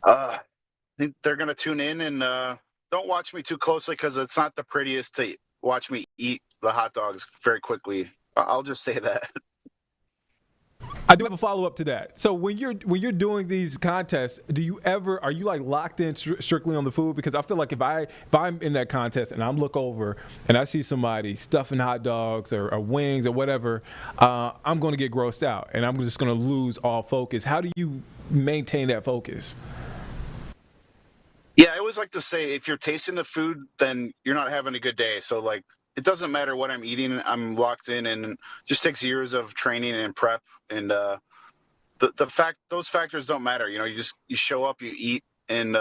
I think they're gonna tune in and don't watch me too closely because it's not the prettiest to watch me eat the hot dogs very quickly. I'll just say that. I do have a follow up to that. So when you're doing these contests, are you like locked in strictly on the food? Because I feel like if I'm in that contest and I'm look over and I see somebody stuffing hot dogs or wings or whatever, I'm going to get grossed out and I'm just going to lose all focus. How do you maintain that focus? Yeah, I always like to say if you're tasting the food, then you're not having a good day. So like, it doesn't matter what I'm eating. I'm locked in, and just takes years of training and prep. And those factors don't matter. You know, you show up, you eat, and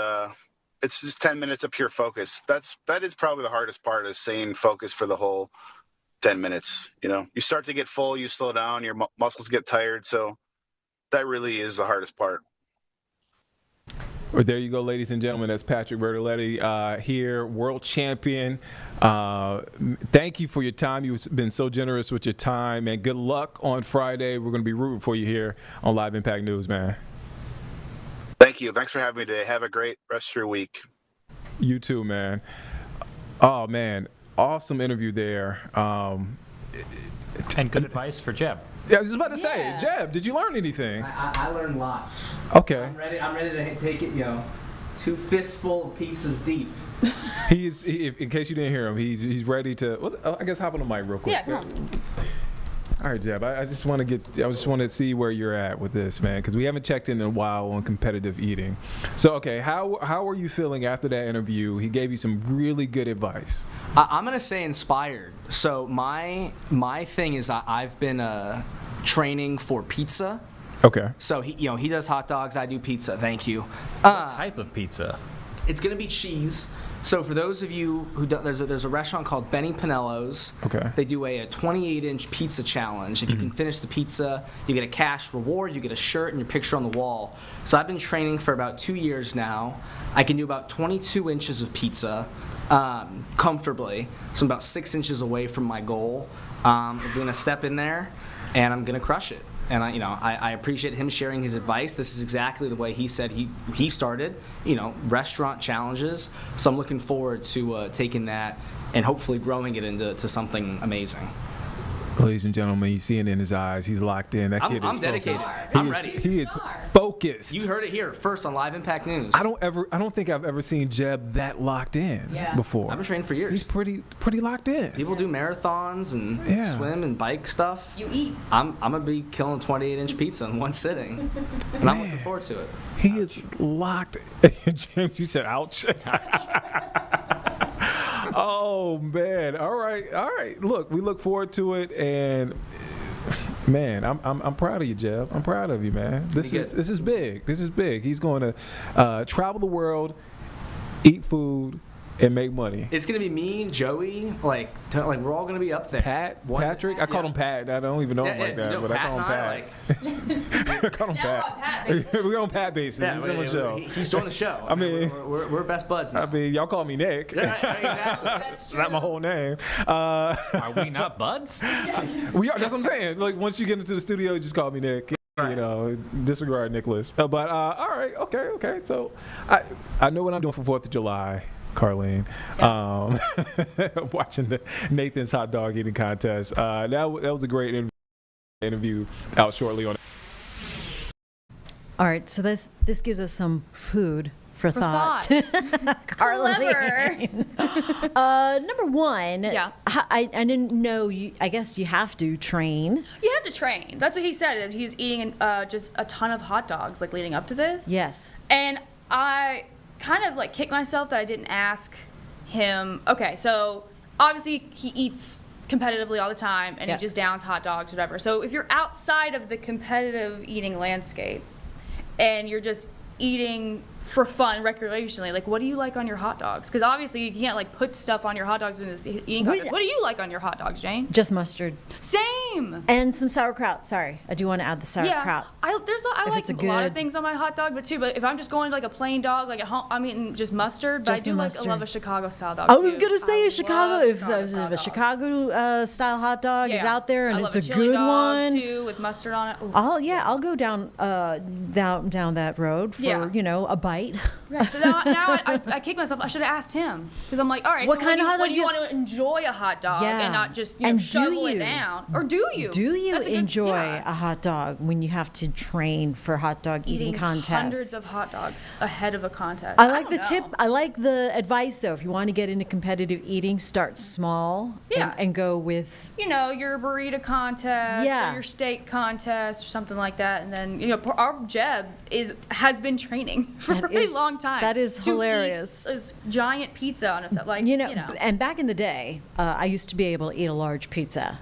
it's just 10 minutes of pure focus. That is probably the hardest part, is staying focused for the whole 10 minutes. You know, you start to get full, you slow down, your muscles get tired. So that really is the hardest part. Well, there you go, ladies and gentlemen. That's Patrick Bertoletti here, world champion. Thank you for your time. You've been so generous with your time, and good luck on Friday. We're going to be rooting for you here on Live Impact News, man. Thank you. Thanks for having me today. Have a great rest of your week. You too, man. Oh, man. Awesome interview there. And good advice for Jeb. Yeah, I was just about to say, Jeb, did you learn anything? I learned lots. Okay. I'm ready to take it, 2 fistful of pizzas deep. In case you didn't hear him, he's ready to. I guess hop on the mic real quick. Yeah, come on. All right, Jeb. I just want to see where you're at with this, man, because we haven't checked in a while on competitive eating. So, okay, how are you feeling after that interview? He gave you some really good advice. I'm gonna say inspired. So my thing is I've been training for pizza. Okay. So he does hot dogs. I do pizza. Thank you. What type of pizza? It's gonna be cheese. So for those of you who don't, there's a restaurant called Benny Pinello's. Okay. They do a 28-inch pizza challenge. If you can finish the pizza, you get a cash reward, you get a shirt, and your picture on the wall. So I've been training for about 2 years now. I can do about 22 inches of pizza comfortably. So I'm about 6 inches away from my goal. I'm gonna step in there, and I'm gonna crush it. And I appreciate him sharing his advice. This is exactly the way he said he started, restaurant challenges. So I'm looking forward to taking that and hopefully growing it into something amazing. Ladies and gentlemen, you see it in his eyes. He's locked in. That kid is dedicated. Focused. I'm ready. He is focused. You heard it here first on Live Impact News. I don't think I've ever seen Jeb that locked in before. I've been training for years. He's pretty locked in. People do marathons and swim and bike stuff. You eat. I'm gonna be killing a 28-inch pizza in one sitting, and I'm looking forward to it. He is locked. James, you said ouch. Oh man! All right. Look, we look forward to it, and man, I'm proud of you, Jeb. I'm proud of you, man. This is big. This is big. He's going to travel the world, eat food, and make money. It's gonna be me, Joey, like we're all gonna be up there. Patrick. I called him Pat. I don't even know him like that, but I call him Pat. I call him Pat. We're on Pat basis. He's on the show. He's doing the show. I mean, we're best buds now. I mean, y'all call me Nick. Right, exactly. That's not my whole name. Are we not buds? We are. That's what I'm saying. Like once you get into the studio, you just call me Nick. Disregard Nicholas. But all right, okay. So I know what I'm doing for 4th of July. Carlene, watching the Nathan's hot dog eating contest. That was a great interview out shortly on. All right, so this gives us some food for thought. Carlene. Number one, I didn't know. I guess you have to train. You have to train. That's what he said. He's eating just a ton of hot dogs like leading up to this. Yes. And I kind of like kicked myself that I didn't ask him. Okay, so obviously he eats competitively all the time and he just downs hot dogs, whatever. So if you're outside of the competitive eating landscape and you're just eating for fun recreationally. Like, what do you like on your hot dogs? Because obviously you can't like put stuff on your hot dogs in this eating contest. What do you like on your hot dogs, Jane? Just mustard. Same. And some sauerkraut. Sorry, I do want to add the sauerkraut. I like a lot of things on my hot dog, but if I'm just going to like a plain dog, like at home, I'm eating just mustard. But Just I do the like, I mustard. love a Chicago style dog. I was too. gonna say a Chicago. If Chicago a Chicago style hot dog is Yeah. out there and I love it's a chili good dog, one, too, with mustard on it. Ooh. I'll go down that road for a bite. Right, so now I kick myself. I should have asked him because I'm like, all right. What so kind of hot when dogs you you- want to enjoy a hot dog Yeah. and not just And do shovel it you? down, or do you? Do you That's a good- enjoy yeah. a hot dog when you have to train for hot dog eating Eating contests? hundreds of hot dogs ahead of a contest. I like don't the tip. know. I like the advice though. If you want to get into competitive eating, start small. Yeah. And go with. Your burrito contest Yeah. or your steak contest or something like that, and then our Jeb has been training for a That really is- long time. that is to hilarious. Eat this giant pizza on a like And back in the day, I used to be able to eat a large pizza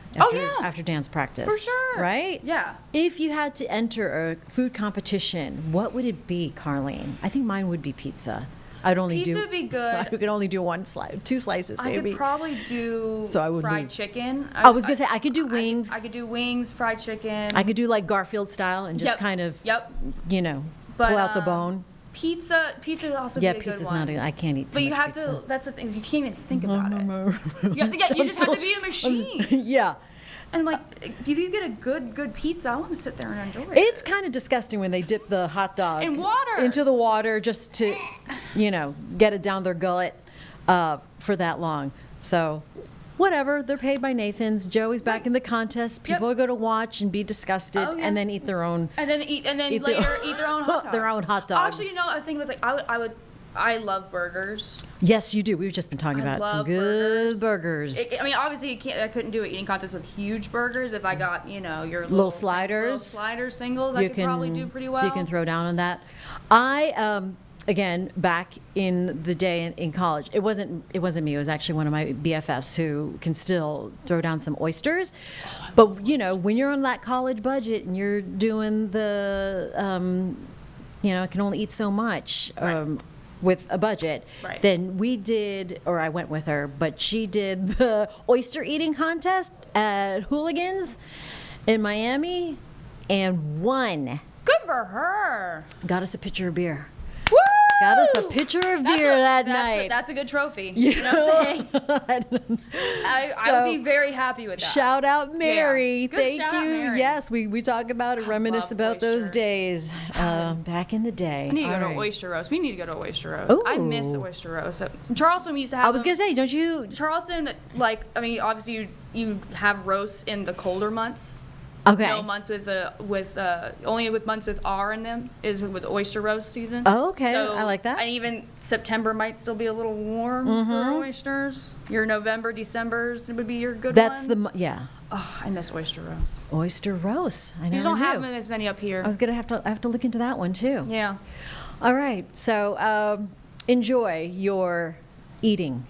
after dance practice. For sure. Right? Yeah. If you had to enter a food competition, what would it be, Carlene? I think mine would be pizza. I'd only Pizza would be good. I could only do two slices, I maybe. could probably do So I would fried lose. chicken. I was gonna say I could do wings. I could do wings, fried chicken. I could do like Garfield style and just Yep. kind of, Yep. pull out the bone. Pizza would also Yeah, be a good pizza's one. not. I can't eat too But you much have pizza. to. That's the thing. You can't even think about it. You just have to be a machine. Yeah. And like, if you get a good pizza, I want to sit there and enjoy it. It's kind of disgusting when they dip the hot dog In water. into the water just to, get it down their gullet for that long. So, whatever. They're paid by Nathan's. Joey's back in the contest. People are going to watch and be disgusted, Oh, yeah. and then eat their own. And then eat later eat their own hot dogs. their own hot dogs. Actually, I was thinking I love burgers. Yes, you do. We've just been talking about some love good burgers. Obviously, I couldn't do an eating contest with huge burgers. If I got, your Little sliders. little slider singles, I could probably do pretty well. You can throw down on that. Again, back in the day in college, it wasn't me. It was actually one of my BFFs who can still throw down some oysters. But when you're on that college budget and you're doing the, I can only eat so much. With a budget, Right. then we did, or I went with her, but she did the oyster eating contest at Hooligans in Miami and won. Good for her. Got us a pitcher of beer. Woo! Got us a pitcher of beer that night. That's a good trophy. You know what I'm saying? I would be very happy with that. Shout out Mary. Yeah. Good Thank shout out, you. Mary. Yes, we talk about it, reminisce love about those oysters. days back in the day. I need to go All to right. oyster roast. We need to go to oyster roast. I miss Ooh. oyster roast. Charleston we used to have. I was them- gonna say, don't you? Charleston, obviously you have roasts in the colder months. Okay. No months only with months with R in them is with oyster roast season. Oh, okay. So, I like that. And even September might still be a little warm for oysters. Your November, December's would be your good That's ones. yeah. Oh, I miss oyster roast. Oyster roast. I You never just don't knew. have them as many up here. I was gonna have to look into that one too. Yeah. All right. So enjoy your eating.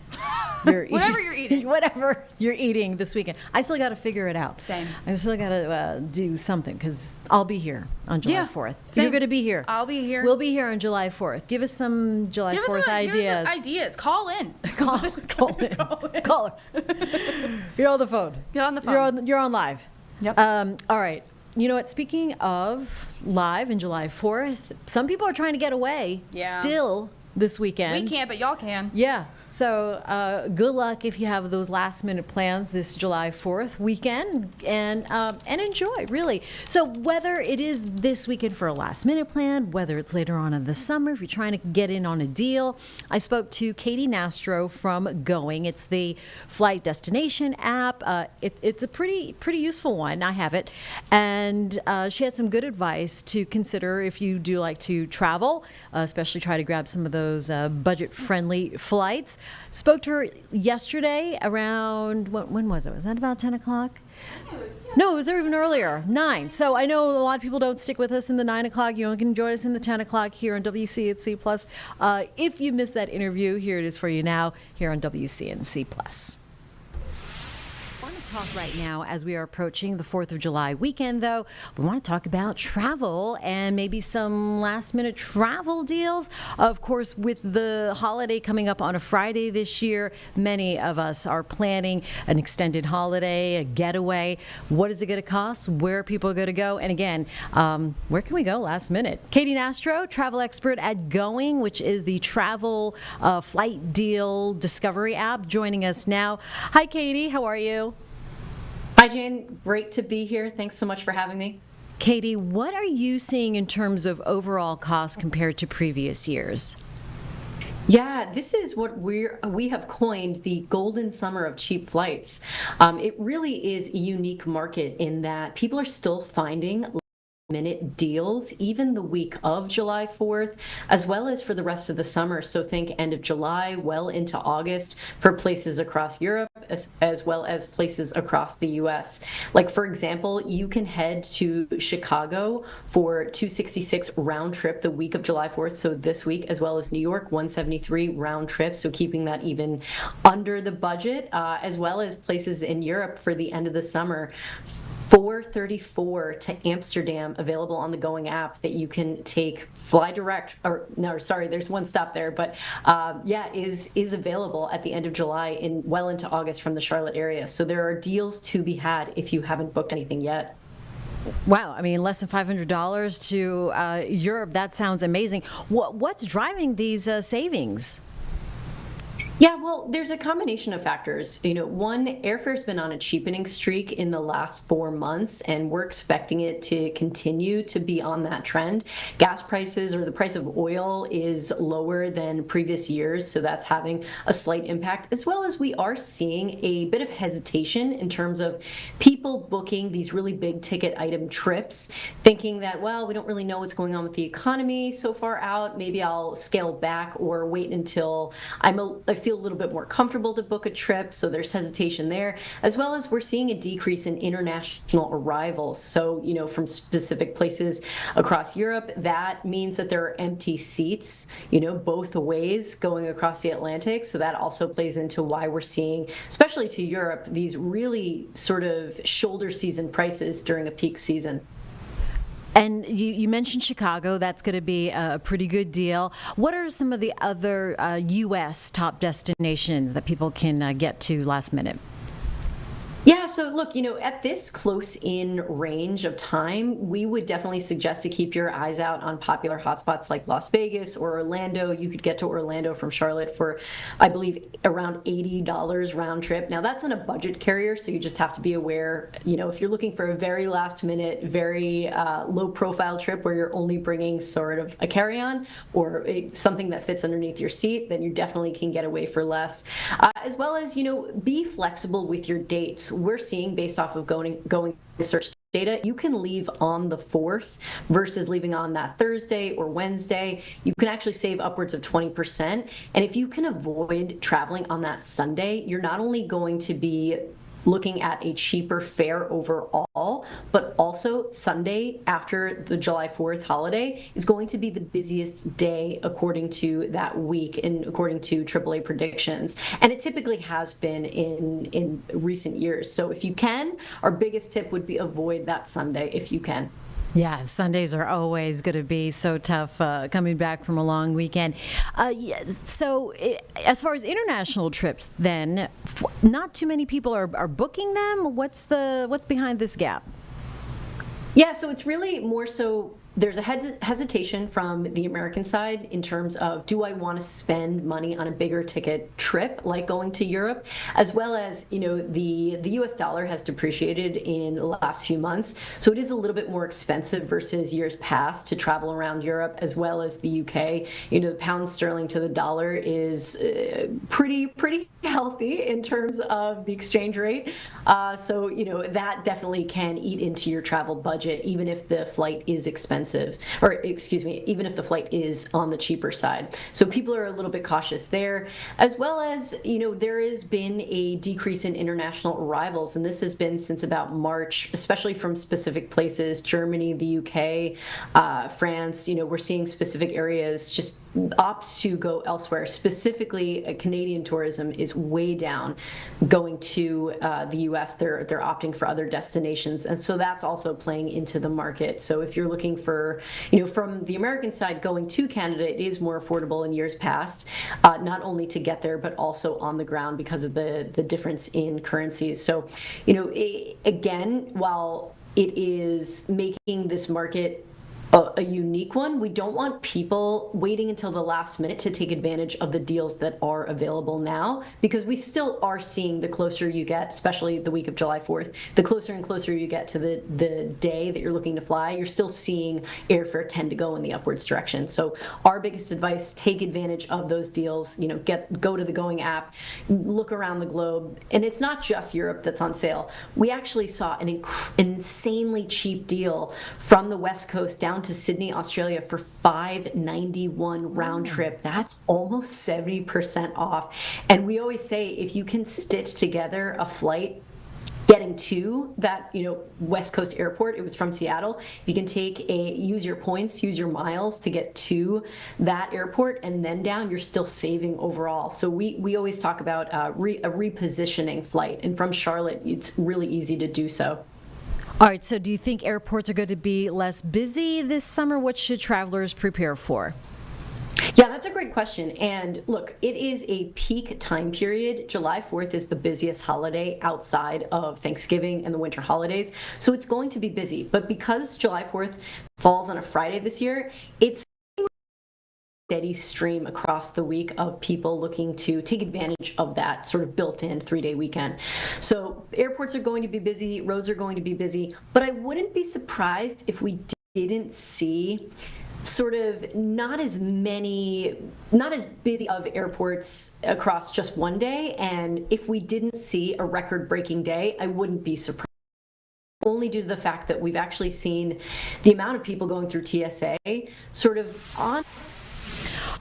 Whatever you're eating. Whatever you're eating this weekend. I still got to figure it out. Same. I still got to do something because I'll be here on July Yeah, 4th. same. You're going to be here. I'll be here. We'll be here on July 4th. Give us some July Give us 4th some ideas. ideas. Call in. Call in. Call her. You're on the phone. Get on the phone. You're on live. Yep. All right. You know what? Speaking of live and July 4th, some people are trying to get away still this weekend. We can't, but y'all can. Yeah. So good luck if you have those last minute plans this July 4th weekend and enjoy, really. So whether it is this weekend for a last minute plan, whether it's later on in the summer, if you're trying to get in on a deal, I spoke to Katie Nastro from Going. It's the flight destination app. It's a pretty useful one. I have it. And she had some good advice to consider if you do like to travel, especially try to grab some of those budget-friendly flights. Spoke to her yesterday around, when was it? Was that about 10 o'clock? No, it was even earlier, 9. So I know a lot of people don't stick with us in the 9 o'clock. You can join us in the 10 o'clock here on WCNC Plus. If you missed that interview, here it is for you now here on WCNC Plus. I wanted talk right now as we are approaching the 4th of July weekend, though. We want to talk about travel and maybe some last-minute travel deals. Of course, with the holiday coming up on a Friday this year, many of us are planning an extended holiday, a getaway. What is it going to cost? Where are people going to go? And again, where can we go last minute? Katie Nastro, travel expert at Going, which is the travel flight deal discovery app, joining us now. Hi, Katie. How are you? Hi, Jane. Great to be here. Thanks so much for having me. Katie, what are you seeing in terms of overall cost compared to previous years? Yeah, this is what we have coined the golden summer of cheap flights. It really is a unique market in that people are still finding minute deals even the week of July 4th, as well as for the rest of the summer. So think end of July, well into August for places across Europe, as well as places across the US. Like, for example, you can head to Chicago for $266 round trip the week of July 4th, so this week, as well as New York, $173 round trip, so keeping that even under the budget, as well as places in Europe for the end of the summer. $434 to Amsterdam, available on the Going app, that you can fly direct, or no, sorry, there's one stop there, but is available at the end of July well into August from the Charlotte area. So there are deals to be had if you haven't booked anything yet. Wow, I mean, less than $500 to Europe, that sounds amazing. What's driving these savings? Yeah, well, there's a combination of factors. One, airfare's been on a cheapening streak in the last 4 months, and we're expecting it to continue to be on that trend. Gas prices, or the price of oil, is lower than previous years, so that's having a slight impact, as well as we are seeing a bit of hesitation in terms of people booking these really big ticket item trips, thinking that, well, we don't really know what's going on with the economy so far out, maybe I'll scale back or wait until I feel a little bit more comfortable to book a trip. So there's hesitation there, as well as we're seeing a decrease in international arrivals. So, from specific places across Europe, that means that there are empty seats, both ways going across the Atlantic. So that also plays into why we're seeing, especially to Europe, these really sort of shoulder season prices during a peak season. And you mentioned Chicago. That's going to be a pretty good deal. What are some of the other U.S. top destinations that people can get to last minute? Yeah, so look, at this close in range of time, we would definitely suggest to keep your eyes out on popular hotspots like Las Vegas or Orlando. You could get to Orlando from Charlotte for, I believe, around $80 round trip. Now, that's on a budget carrier, so you just have to be aware, if you're looking for a very last minute, very low profile trip where you're only bringing sort of a carry-on or something that fits underneath your seat, then you definitely can get away for less. As well as, be flexible with your dates. We're seeing, based off of going search data, you can leave on the 4th versus leaving on that Thursday or Wednesday. You can actually save upwards of 20%. And if you can avoid traveling on that Sunday, you're not only going to be looking at a cheaper fare overall, but also Sunday after the July 4th holiday is going to be the busiest day according to that week and according to AAA predictions. And it typically has been in recent years. So if you can, our biggest tip would be avoid that Sunday if you can. Yeah, Sundays are always going to be so tough coming back from a long weekend. So as far as international trips, then, not too many people are booking them. What's behind this gap? Yeah, so it's really more so there's a hesitation from the American side in terms of, do I want to spend money on a bigger ticket trip like going to Europe, as well as, the US dollar has depreciated in the last few months. So it is a little bit more expensive versus years past to travel around Europe, as well as the UK. The pound sterling to the dollar is pretty healthy in terms of the exchange rate. So, that definitely can eat into your travel budget, even if the flight is expensive expensive, or excuse me, even if the flight is on the cheaper side. So people are a little bit cautious there, as well as, there has been a decrease in international arrivals, and this has been since about March, especially from specific places, Germany, the UK, France. We're seeing specific areas just opt to go elsewhere. Specifically, Canadian tourism is way down going to the US. They're opting for other destinations. And so that's also playing into the market. So if you're looking for, from the American side going to Canada, it is more affordable in years past, not only to get there, but also on the ground because of the difference in currencies. So, again, while it is making this market a unique one, we don't want people waiting until the last minute to take advantage of the deals that are available now, because we still are seeing the closer you get, especially the week of July 4th, the closer and closer you get to the day that you're looking to fly, you're still seeing airfare tend to go in the upwards direction. So our biggest advice, take advantage of those deals, go to the Going app, look around the globe. And it's not just Europe that's on sale. We actually saw an insanely cheap deal from the West Coast down to Sydney, Australia for $591 round trip. That's almost 70% off. And we always say, if you can stitch together a flight getting to that, West Coast airport, it was from Seattle, you can use your points, use your miles to get to that airport and then down, you're still saving overall. So we always talk about a repositioning flight. And from Charlotte, it's really easy to do so. All right, so do you think airports are going to be less busy this summer? What should travelers prepare for? Yeah, that's a great question. And look, it is a peak time period. July 4th is the busiest holiday outside of Thanksgiving and the winter holidays. So it's going to be busy. But because July 4th falls on a Friday this year, it's steady stream across the week of people looking to take advantage of that sort of built-in 3-day weekend. So airports are going to be busy, roads are going to be busy, but I wouldn't be surprised if we didn't see sort of not as busy of airports across just one day. And if we didn't see a record-breaking day, I wouldn't be surprised. Only due to the fact that we've actually seen the amount of people going through TSA sort of on.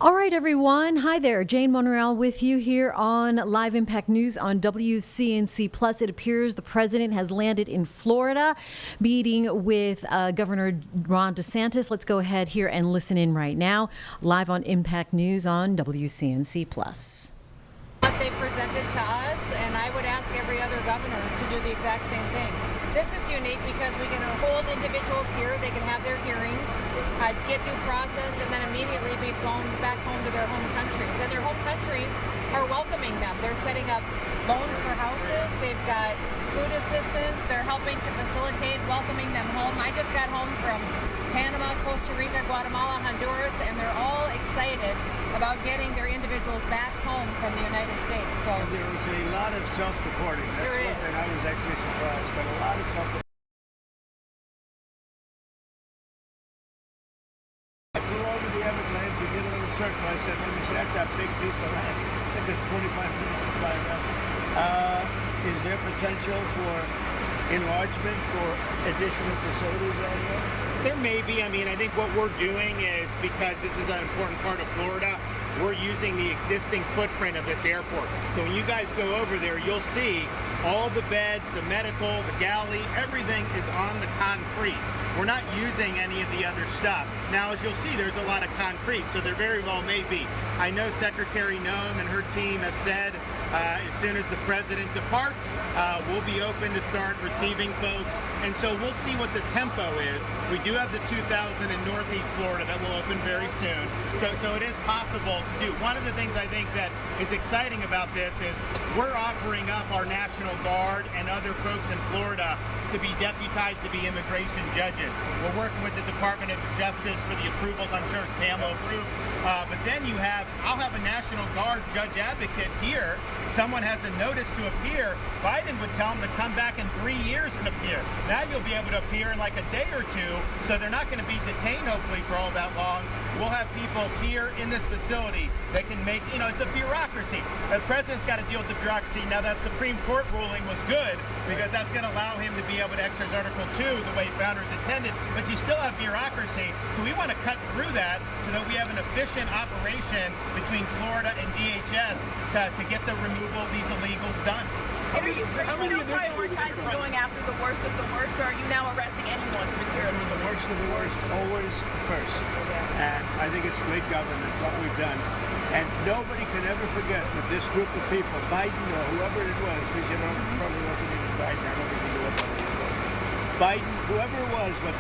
All right, everyone. Hi there. Jane Monreal with you here on Live Impact News on WCNC Plus. It appears the president has landed in Florida, meeting with Governor Ron DeSantis. Let's go ahead here and listen in right now, live on Impact News on WCNC Plus. What they presented to us, and I would ask every other governor to do the exact same thing. This is unique because we can hold individuals here, they can have their hearings, get due process, and then immediately be flown back home to their home countries. And their home countries are welcoming them. They're setting up loans for houses, they've got food assistance, they're helping to facilitate welcoming them home. I just got home from Panama, Costa Rica, Guatemala, Honduras, and they're all excited about getting their individuals back home from the United States. So there was a lot of self-reporting. That's one thing I was actually surprised, but a lot of self-reporting. I flew over the Everglades, we did a little circle. I said, let me see, that's a big piece of land. I think it's 25 minutes to fly around. Is there potential for enlargement or additional facilities out here? There may be. I mean, I think what we're doing is, because this is an important part of Florida, we're using the existing footprint of this airport. So when you guys go over there, you'll see all the beds, the medical, the galley, everything is on the concrete. We're not using any of the other stuff. Now, as you'll see, there's a lot of concrete, so there very well may be. I know Secretary Noem and her team have said as soon as the president departs, we'll be open to start receiving folks. And so we'll see what the tempo is. We do have the 2000 in Northeast Florida that will open very soon. So it is possible to do. One of the things I think that is exciting about this is we're offering up our National Guard and other folks in Florida to be deputized to be immigration judges. We're working with the Department of Justice for the approvals. I'm sure Pam will approve. But then I'll have a National Guard judge advocate here someone has a notice to appear, Biden would tell them to come back in 3 years and appear. Now you'll be able to appear in like a day or two, so they're not going to be detained hopefully for all that long. We'll have people here in this facility that can make, it's a bureaucracy. The president's got to deal with the bureaucracy. Now that Supreme Court ruling was good because that's going to allow him to be able to exercise Article 2 the way founders intended, but you still have bureaucracy. So we want to cut through that so that we have an efficient operation between Florida and DHS to get the removal of these illegals done. Are you still prioritizing going after the worst of the worst, or are you now arresting anyone who is here? The worst of the worst always first. Yes. And I think it's great government, what we've done. And nobody can ever forget that this group of people, Biden or whoever it was, because probably wasn't even Biden, I don't think he knew what that was. Biden, whoever it was, what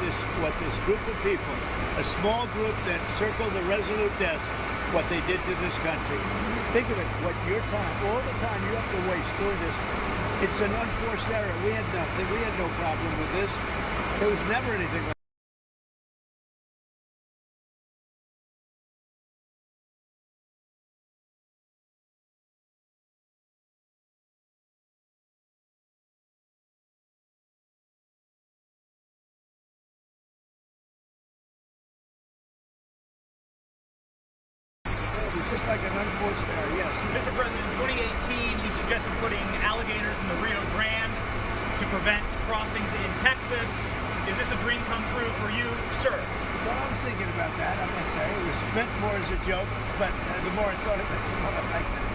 this group of people, a small group that circled the Resolute desk, what they did to this country. Think of it, what your time, all the time you have to waste doing this. It's an unforced error. We had nothing. We had no problem with this. There was never anything like just like an unforced error, yes. Mr. President, in 2018, you suggested putting alligators in the Rio Grande to prevent crossings in Texas. Is this a dream come true for you, sir? Well, I was thinking about that, I must say. It was meant more as a joke, but the more I thought of it, the more I liked it.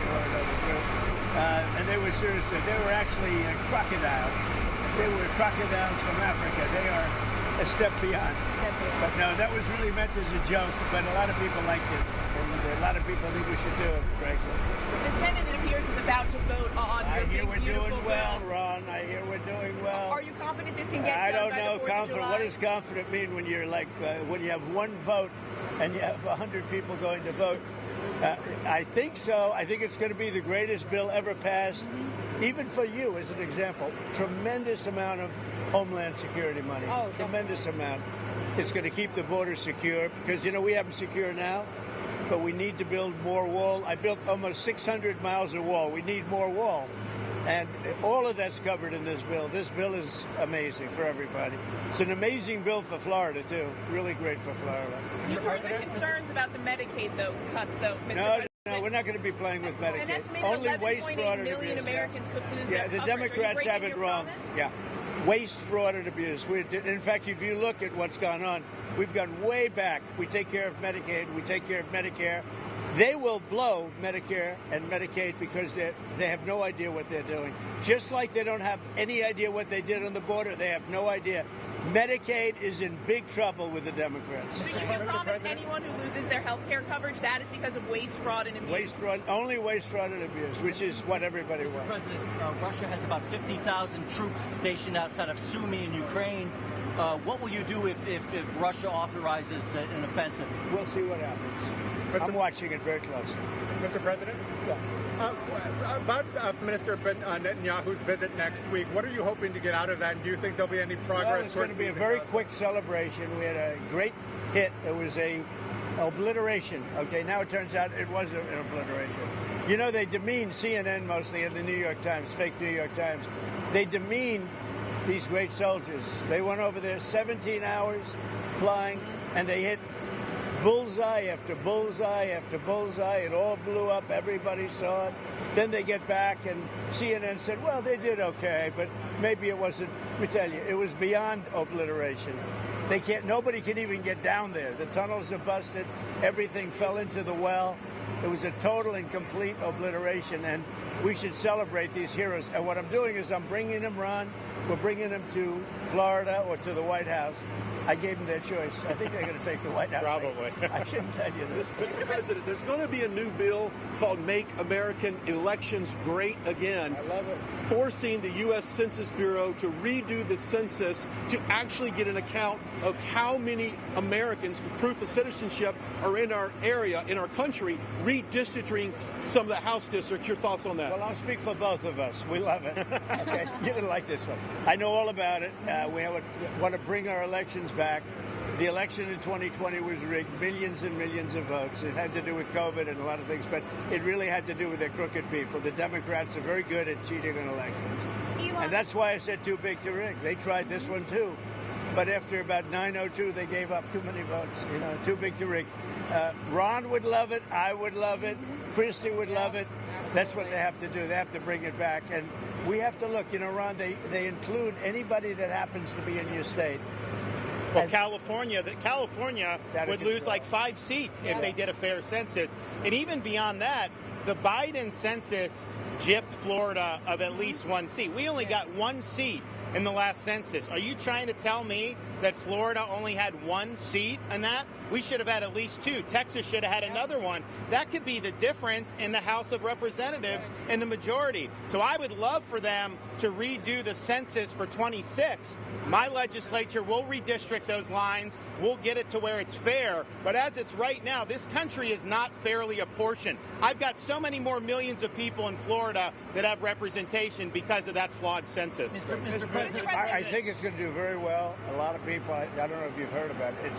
And they were seriously, they were actually crocodiles. They were crocodiles from Africa. They are a step beyond. But no, that was really meant as a joke, but a lot of people liked it. And a lot of people think we should do it, frankly. The Senate, it appears, is about to vote on I your hear big, we're beautiful doing well, bill. Ron. I hear we're doing well. Are you confident this can get I done don't by know. the 4th of Confident. July? What does confident mean when you're like when you have one vote and you have 100 people going to vote? I think so. I think it's going to be the greatest bill ever passed, even for you, as an example. Tremendous amount of Homeland Security money. Oh, tremendous amount. It's going to keep the border secure because, we have them secure now, but we need to build more wall. I built almost 600 miles of wall. We need more wall. And all of that's covered in this bill. This bill is amazing for everybody. It's an amazing bill for Florida, too. Really great for Florida. You've heard the concerns about the Medicaid cuts, though, Mr. President. No, we're not going to be playing with Medicaid. An estimated Only 11.8 waste, fraud, and million abuse. Americans could lose Yeah, their the coverage. Democrats have it wrong. Yeah. Waste, fraud, and abuse. In fact, if you look at what's gone on, we've gone way back. We take care of Medicaid. We take care of Medicare. They will blow Medicare and Medicaid because they have no idea what they're doing. Just like they don't have any idea what they did on the border, they have no idea. Medicaid is in big trouble with the Democrats. So you can promise anyone who loses their health care coverage that is because of waste, fraud, and abuse? Waste, fraud, only waste, fraud, and abuse, which is what everybody wants. President, Russia has about 50,000 troops stationed outside of Sumy in Ukraine. What will you do if Russia authorizes an offensive? We'll see what happens. I'm watching it very closely. Mr. President? Yeah. About Minister Netanyahu's visit next week, what are you hoping to get out of that? And do you think there'll be any progress? Well, it's going to be a very quick celebration. We had a great hit. It was a obliteration. Okay, now it turns out it was an obliteration. They demeaned CNN mostly and the New York Times, fake New York Times. They demeaned these great soldiers. They went over there 17 hours flying, and they hit bullseye after bullseye after bullseye. It all blew up. Everybody saw it. Then they get back, and CNN said, well, they did okay, but maybe it wasn't. Let me tell you, it was beyond obliteration. Nobody can even get down there. The tunnels are busted. Everything fell into the well. It was a total and complete obliteration, and we should celebrate these heroes. And what I'm doing is I'm bringing them, Ron, we're bringing them to Florida or to the White House. I gave them their choice. I think they're going to take the White House. Probably. I shouldn't tell you this. Mr. President, there's going to be a new bill called Make American Elections Great Again. I love it. Forcing the U.S. Census Bureau to redo the census to actually get an account of how many Americans with proof of citizenship are in our area, in our country, redistricting some of the House districts. Your thoughts on that? Well, I'll speak for both of us. We love it. Okay, you're going to like this one. I know all about it. We want to bring our elections back. The election in 2020 was rigged, millions and millions of votes. It had to do with COVID and a lot of things, but it really had to do with the crooked people. The Democrats are very good at cheating on elections. And that's why I said too big to rig. They tried this one too. But after about 9:02, they gave up too many votes, too big to rig. Ron would love it. I would love it. Christie would love it. That's what they have to do. They have to bring it back. And we have to look, Ron, they include anybody that happens to be in your state. Well, California would lose like 5 seats if they did a fair census. And even beyond that, the Biden census gypped Florida of at least 1 seat. We only got 1 seat in the last census. Are you trying to tell me that Florida only had 1 seat in that? We should have had at least 2. Texas should have had another one. That could be the difference in the House of Representatives and the majority. So I would love for them to redo the census for 26. My legislature will redistrict those lines. We'll get it to where it's fair. But as it's right now, this country is not fairly apportioned. I've got so many more millions of people in Florida that have representation because of that flawed census. Mr. President, I think it's going to do very well. A lot of people, I don't know if you've heard about it,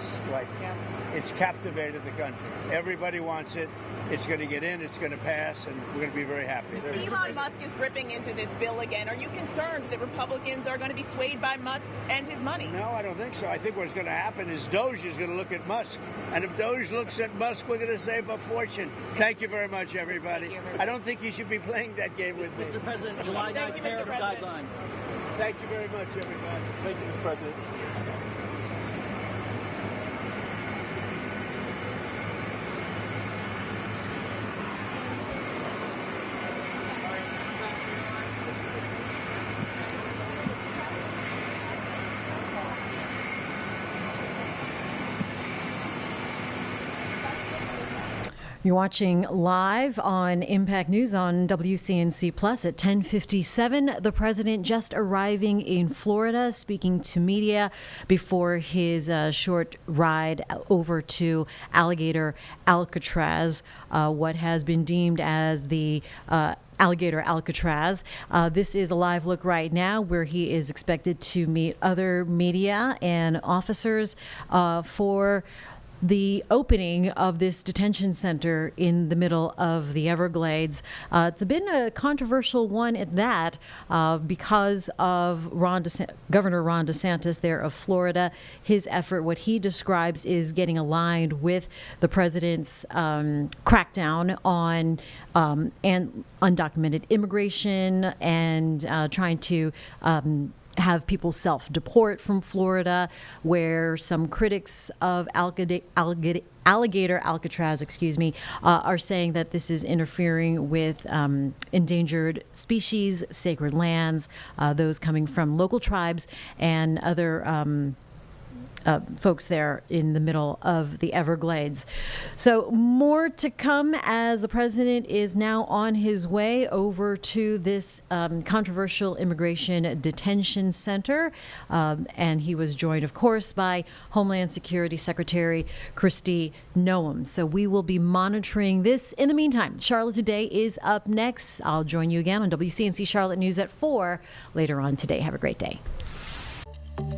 it's captivated the country. Everybody wants it. It's going to get in, it's going to pass, and we're going to be very happy. Elon Musk is ripping into this bill again. Are you concerned that Republicans are going to be swayed by Musk and his money? No, I don't think so. I think what's going to happen is Doge is going to look at Musk. And if Doge looks at Musk, we're going to save a fortune. Thank you very much, everybody. I don't think you should be playing that game with me. Mr. President, July 9th tariff guideline. Thank you very much, everybody. Thank you, Mr. President. You're watching live on Impact News on WCNC Plus at 10:57. The president just arriving in Florida, speaking to media before his short ride over to Alligator Alcatraz, what has been deemed as the Alligator Alcatraz. This is a live look right now where he is expected to meet other media and officers for the opening of this detention center in the middle of the Everglades. It's been a controversial one at that because of Governor Ron DeSantis there of Florida. His effort, what he describes, is getting aligned with the president's crackdown on and undocumented immigration and trying to have people self-deport from Florida, where some critics of Alligator Alcatraz, are saying that this is interfering with endangered species, sacred lands, those coming from local tribes and other folks there in the middle of the Everglades. So more to come as the president is now on his way over to this controversial immigration detention center. And he was joined, of course, by Homeland Security Secretary Kristi Noem. So we will be monitoring this. In the meantime, Charlotte Today is up next. I'll join you again on WCNC Charlotte News at 4 later on today. Have a great day.